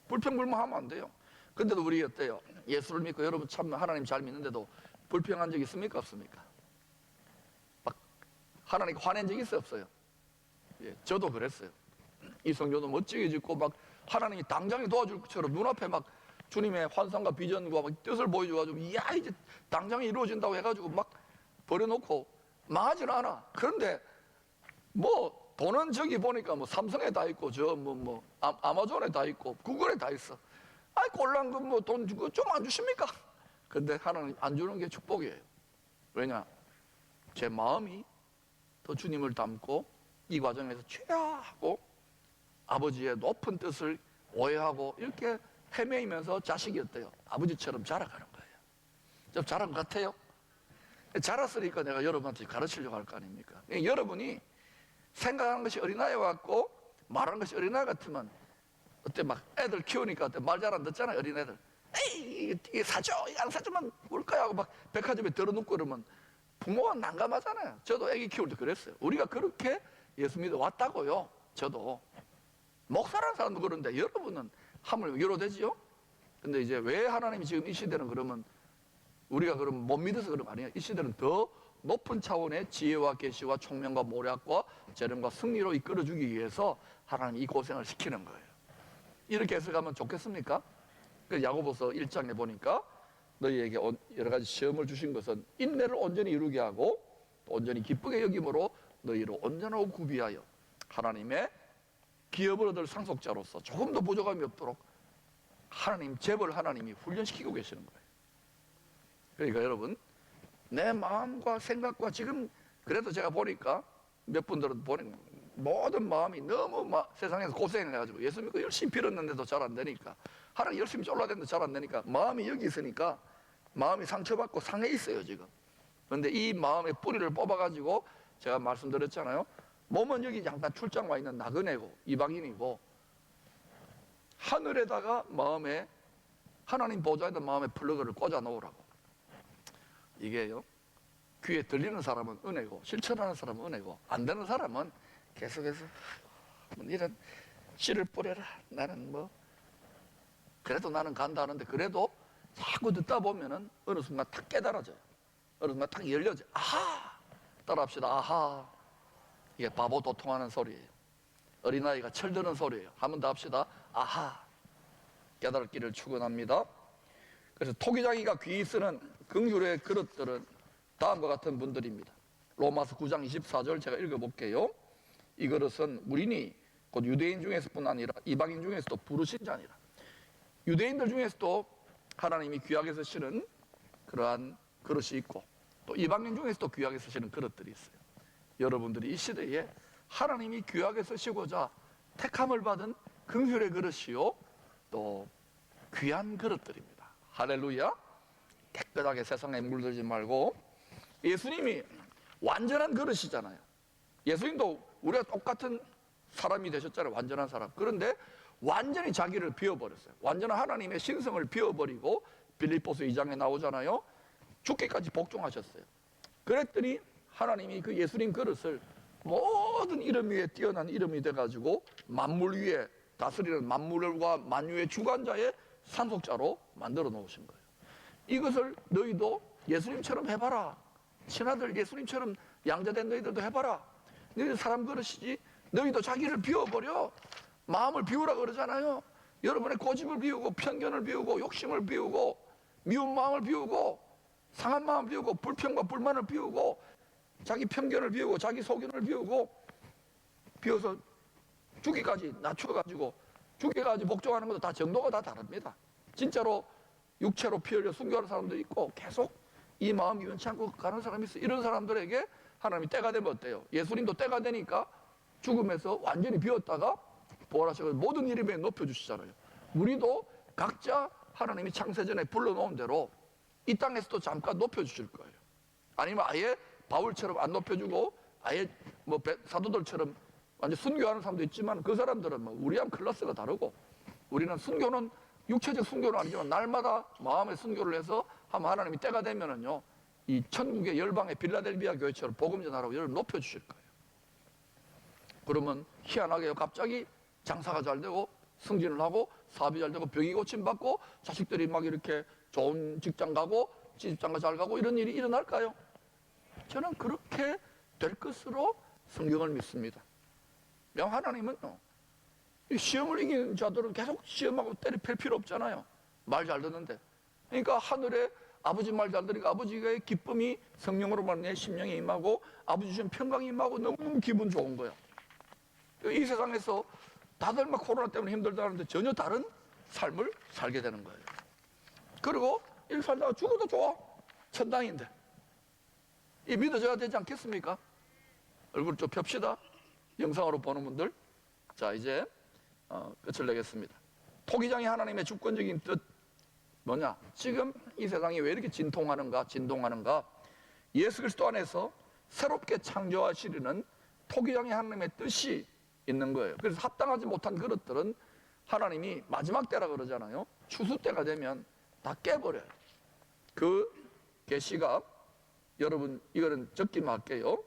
불평불만하면 안 돼요. 근데도 우리 어때요? 예수를 믿고 여러분 참 하나님 잘 믿는데도 불평한 적 있습니까? 없습니까? 막 하나님 화낸 적 있어요? 없어요? 예, 저도 그랬어요. 이 성교도 멋지게 짓고 막 하나님이 당장에 도와줄 것처럼 눈앞에 막 주님의 환상과 비전과 막 뜻을 보여줘가지고 이야 이제 당장에 이루어진다고 해가지고 막 버려놓고 망하지는 않아. 그런데 뭐 돈은 저기 보니까 뭐 삼성에 다 있고 저 아마존에 다 있고 구글에 다 있어. 아이 꼴랑 그 뭐 돈 주고 좀 안 주십니까? 근데 하나님 안 주는 게 축복이에요. 왜냐? 제 마음이 더 주님을 닮고 이 과정에서 최하고 아버지의 높은 뜻을 오해하고 이렇게 헤매이면서 자식이 어때요? 아버지처럼 자라가는 거예요. 좀 자란 것 같아요? 자랐으니까 내가 여러분한테 가르치려고 할 거 아닙니까? 여러분이 생각하는 것이 어린아이와 같고 말하는 것이 어린아이 같으면 어때 막 애들 키우니까 어때 말 잘 안 듣잖아요. 어린애들 에이 이게 사줘 이거 안 사주면 울 거야 하고 막 백화점에 들어눕고 그러면 부모가 난감하잖아요. 저도 애기 키울 때 그랬어요. 우리가 그렇게 예수 믿어 왔다고요. 저도 목사라는 사람도 그런데 여러분은 하물 위로되지요? 근데 이제 왜 하나님이 지금 이 시대는 그러면 우리가 그러면 못 믿어서 그런 거 아니에요. 이 시대는 더 높은 차원의 지혜와 계시와 총명과 모략과 재능과 승리로 이끌어주기 위해서 하나님이 이 고생을 시키는 거예요. 이렇게 해석하면 좋겠습니까? 야고보서 1장에 보니까 너희에게 여러 가지 시험을 주신 것은 인내를 온전히 이루게 하고 온전히 기쁘게 여김으로 너희를 온전하고 구비하여 하나님의 기업을 얻을 상속자로서 조금 더 부족함이 없도록 하나님 재벌 하나님이 훈련시키고 계시는 거예요. 그러니까 여러분 내 마음과 생각과 지금 그래도 제가 보니까 몇 분들은 보니까 모든 마음이 너무 세상에서 고생을 해가지고 예수 믿고 열심히 빌었는데도 잘 안 되니까 하나님 열심히 쫄라댔는데 잘 안 되니까 마음이 여기 있으니까 마음이 상처받고 상해 있어요 지금. 그런데 이 마음의 뿌리를 뽑아가지고 제가 말씀드렸잖아요. 몸은 여기 잠깐 출장 와 있는 나그네고 이방인이고, 하늘에다가 마음에, 하나님 보좌에다 마음의 플러그를 꽂아 놓으라고. 이게요, 귀에 들리는 사람은 은혜고 실천하는 사람은 은혜고, 안 되는 사람은 계속해서 이런 씨를 뿌려라, 나는 뭐 그래도 나는 간다 하는데, 그래도 자꾸 듣다 보면은 어느 순간 탁 깨달아져요. 어느 순간 탁 열려져요. 아하! 따라합시다. 아하! 이게 바보 도통하는 소리예요. 어린아이가 철드는 소리예요. 한 번 더 합시다. 아하! 깨달을 길을 축원합니다. 그래서 토기장이가 귀 쓰는 긍휼의 그릇들은 다음과 같은 분들입니다. 로마서 9장 24절 제가 읽어볼게요. 이 그릇은 무리니 곧 유대인 중에서뿐 아니라 이방인 중에서도 부르신 자니라. 유대인들 중에서도 하나님이 귀하게 쓰시는 그러한 그릇이 있고, 또 이방인 중에서도 귀하게 쓰시는 그릇들이 있어요. 여러분들이 이 시대에 하나님이 귀하게 쓰시고자 택함을 받은 긍휼의 그릇이요, 또 귀한 그릇들입니다. 할렐루야. 깨끗하게 세상에 물들지 말고, 예수님이 완전한 그릇이잖아요. 예수님도 우리가 똑같은 사람이 되셨잖아요. 완전한 사람. 그런데 완전히 자기를 비워버렸어요. 완전한 하나님의 신성을 비워버리고, 빌립보서 2장에 나오잖아요. 죽기까지 복종하셨어요. 그랬더니 하나님이 그 예수님 그릇을 모든 이름 위에 뛰어난 이름이 돼가지고 만물 위에 다스리는 만물과 만유의 주관자의 상속자로 만들어 놓으신 거예요. 이것을 너희도 예수님처럼 해봐라. 친아들 예수님처럼 양자된 너희들도 해봐라. 너희들 사람 그릇이지. 너희도 자기를 비워버려. 마음을 비우라 그러잖아요. 여러분의 고집을 비우고 편견을 비우고 욕심을 비우고 미운 마음을 비우고 상한 마음을 비우고 불평과 불만을 비우고 자기 편견을 비우고 자기 소견을 비우고, 비워서 죽기까지 낮춰가지고 죽기까지 복종하는 것도 다 정도가 다 다릅니다. 진짜로 육체로 피 흘려 순교하는 사람도 있고 계속 이 마음이 원치 않고 가는 사람이 있어요. 이런 사람들에게 하나님이 때가 되면 어때요? 예수님도 때가 되니까 죽음에서 완전히 비웠다가 부활하셔서 모든 이름에 높여주시잖아요. 우리도 각자 하나님이 창세전에 불러놓은 대로 이 땅에서도 잠깐 높여주실 거예요. 아니면 아예 바울처럼 안 높여주고 아예 뭐 사도들처럼 완전 순교하는 사람도 있지만, 그 사람들은 뭐 우리랑 클래스가 다르고, 우리는 순교는 육체적 순교는 아니지만 날마다 마음의 순교를 해서 하면 하나님이 때가 되면은요, 이 천국의 열방의 빌라델비아 교회처럼 복음 전하라고 여러분 높여주실 거예요. 그러면 희한하게요, 갑자기 장사가 잘 되고 승진을 하고 사업이 잘 되고 병이 고침받고 자식들이 막 이렇게 좋은 직장 가고 시집장가 잘 가고 이런 일이 일어날까요? 저는 그렇게 될 것으로 성경을 믿습니다. 하나님은요, 이 시험을 이기는 자들은 계속 시험하고 때려 팰 필요 없잖아요. 말 잘 듣는데. 그러니까 하늘에 아버지 말 잘 들으니까 아버지의 기쁨이 성령으로만 내 심령에 임하고 아버지 주신 평강이 임하고 너무너무 기분 좋은 거야. 이 세상에서 다들 막 코로나 때문에 힘들다는데 전혀 다른 삶을 살게 되는 거예요. 그리고 일 살다가 죽어도 좋아. 천당인데. 이 믿어져야 되지 않겠습니까? 얼굴 좀 펴시다. 영상으로 보는 분들. 자, 이제 끝을 내겠습니다. 토기장이 하나님의 주권적인 뜻 뭐냐? 지금 이 세상이 왜 이렇게 진동하는가? 예수 그리스도 안에서 새롭게 창조하시려는 토기장이 하나님의 뜻이 있는 거예요. 그래서 합당하지 못한 그릇들은 하나님이 마지막 때라 그러잖아요. 추수 때가 되면 다 깨버려요. 그 계시가, 여러분 이거는 적기만 할게요.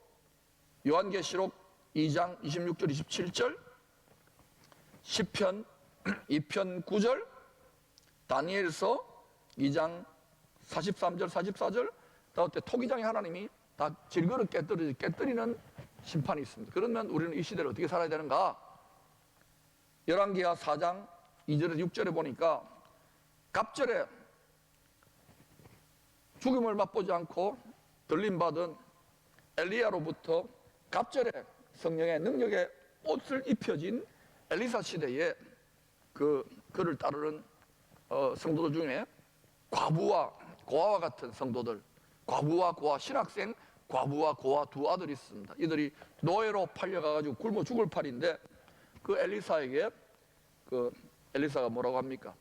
요한계시록 2장 26절 27절, 시편 2편 9절, 다니엘서 2장 43절 44절, 다음에 토기장의 하나님이 다 질그릇 깨뜨리는 심판이 있습니다. 그러면 우리는 이 시대를 어떻게 살아야 되는가? 열왕기하 4장 2절에서 6절에 보니까 갑절에 죽음을 맛보지 않고 들림받은 엘리야로부터 갑절에 성령의 능력의 옷을 입혀진 엘리사 시대에 그를 따르는 성도들 중에 과부와 고아와 같은 성도들, 과부와 고아, 신학생 과부와 고아 두 아들이 있습니다. 이들이 노예로 팔려가지고 굶어 죽을 판인데, 그 엘리사에게 엘리사가 뭐라고 합니까?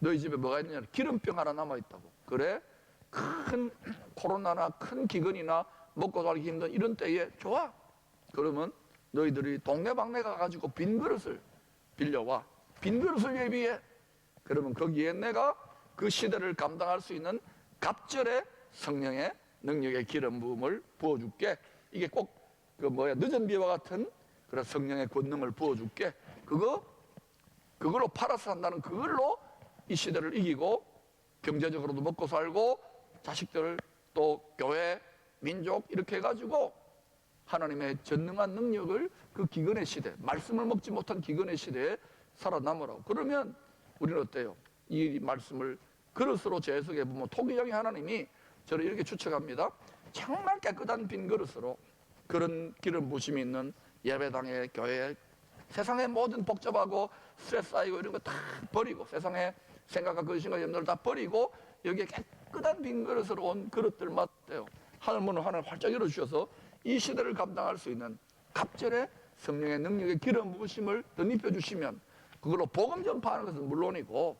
너희 집에 뭐가 있느냐? 기름병 하나 남아있다고. 그래? 큰 코로나나 큰 기근이나 먹고 살기 힘든 이런 때에 좋아. 그러면 너희들이 동네방네 가가지고 빈 그릇을 빌려와. 빈 그릇을 예비해. 그러면 거기에 내가 그 시대를 감당할 수 있는 갑절의 성령의 능력의 기름 부음을 부어줄게. 이게 꼭 늦은 비와 같은 그런 성령의 권능을 부어줄게. 그걸로 팔아서 산다는 그걸로 이 시대를 이기고 경제적으로도 먹고 살고 자식들 또 교회, 민족 이렇게 해가지고 하나님의 전능한 능력을 그 기근의 시대, 말씀을 먹지 못한 기근의 시대에 살아남으라고. 그러면 우리는 어때요? 이 말씀을 그릇으로 재해석해 보면 토기장의 하나님이 저를 이렇게 추측합니다. 정말 깨끗한 빈 그릇으로 그런 기름 부심이 있는 예배당에, 교회에, 세상의 모든 복잡하고 스트레스 쌓이고 이런 거 다 버리고 세상에 생각과 근심과 염려를 다 버리고 여기에 깨끗한 빈 그릇으로 온 그릇들만 돼요. 하늘문을 하나님 활짝 열어주셔서 이 시대를 감당할 수 있는 갑절의 성령의 능력의 기름 부으심을 덧입혀 주시면 그걸로 복음 전파하는 것은 물론이고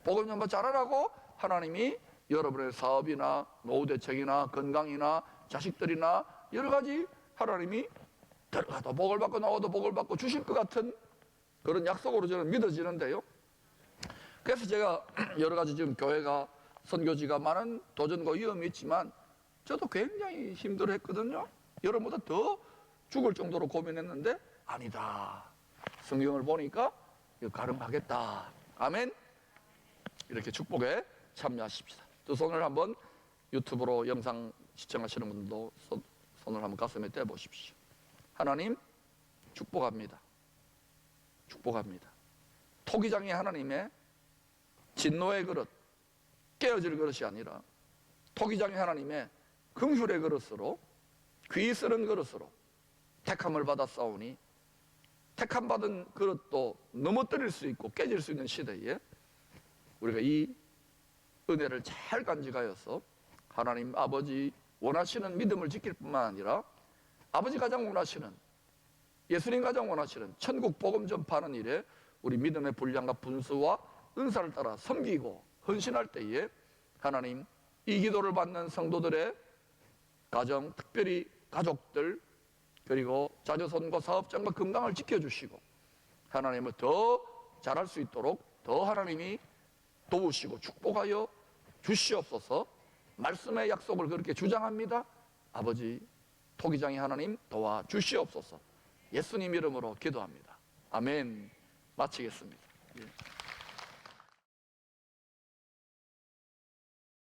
복음 전파 잘하라고 하나님이 여러분의 사업이나 노후 대책이나 건강이나 자식들이나 여러 가지 하나님이 들어가도 복을 받고 나와도 복을 받고 주실 것 같은 그런 약속으로 저는 믿어지는데요. 그래서 제가 여러 가지 지금 교회가 선교지가 많은 도전과 위험이 있지만 저도 굉장히 힘들어했거든요. 여러분보다 더 죽을 정도로 고민했는데 아니다. 성경을 보니까 이거 가름하겠다. 아멘. 이렇게 축복에 참여하십시다. 두 손을 한번 유튜브로 영상 시청하시는 분들도 손을 한번 가슴에 떼보십시오. 하나님 축복합니다. 축복합니다. 토기장의 하나님의 진노의 그릇, 깨어질 그릇이 아니라 토기장의 하나님의 긍휼의 그릇으로 귀 쓰는 그릇으로 택함을 받아 싸우니 택함 받은 그릇도 넘어뜨릴 수 있고 깨질 수 있는 시대에 우리가 이 은혜를 잘 간직하여서 하나님 아버지 원하시는 믿음을 지킬 뿐만 아니라 아버지 가장 원하시는 예수님 가장 원하시는 천국 복음 전파하는 일에 우리 믿음의 분량과 분수와 은사를 따라 섬기고 헌신할 때에 하나님 이 기도를 받는 성도들의 가정, 특별히 가족들 그리고 자녀손과 사업장과 건강을 지켜주시고 하나님을 더 잘할 수 있도록 더 하나님이 도우시고 축복하여 주시옵소서. 말씀의 약속을 그렇게 주장합니다. 아버지 토기장의 하나님 도와주시옵소서. 예수님 이름으로 기도합니다. 아멘. 마치겠습니다. 예.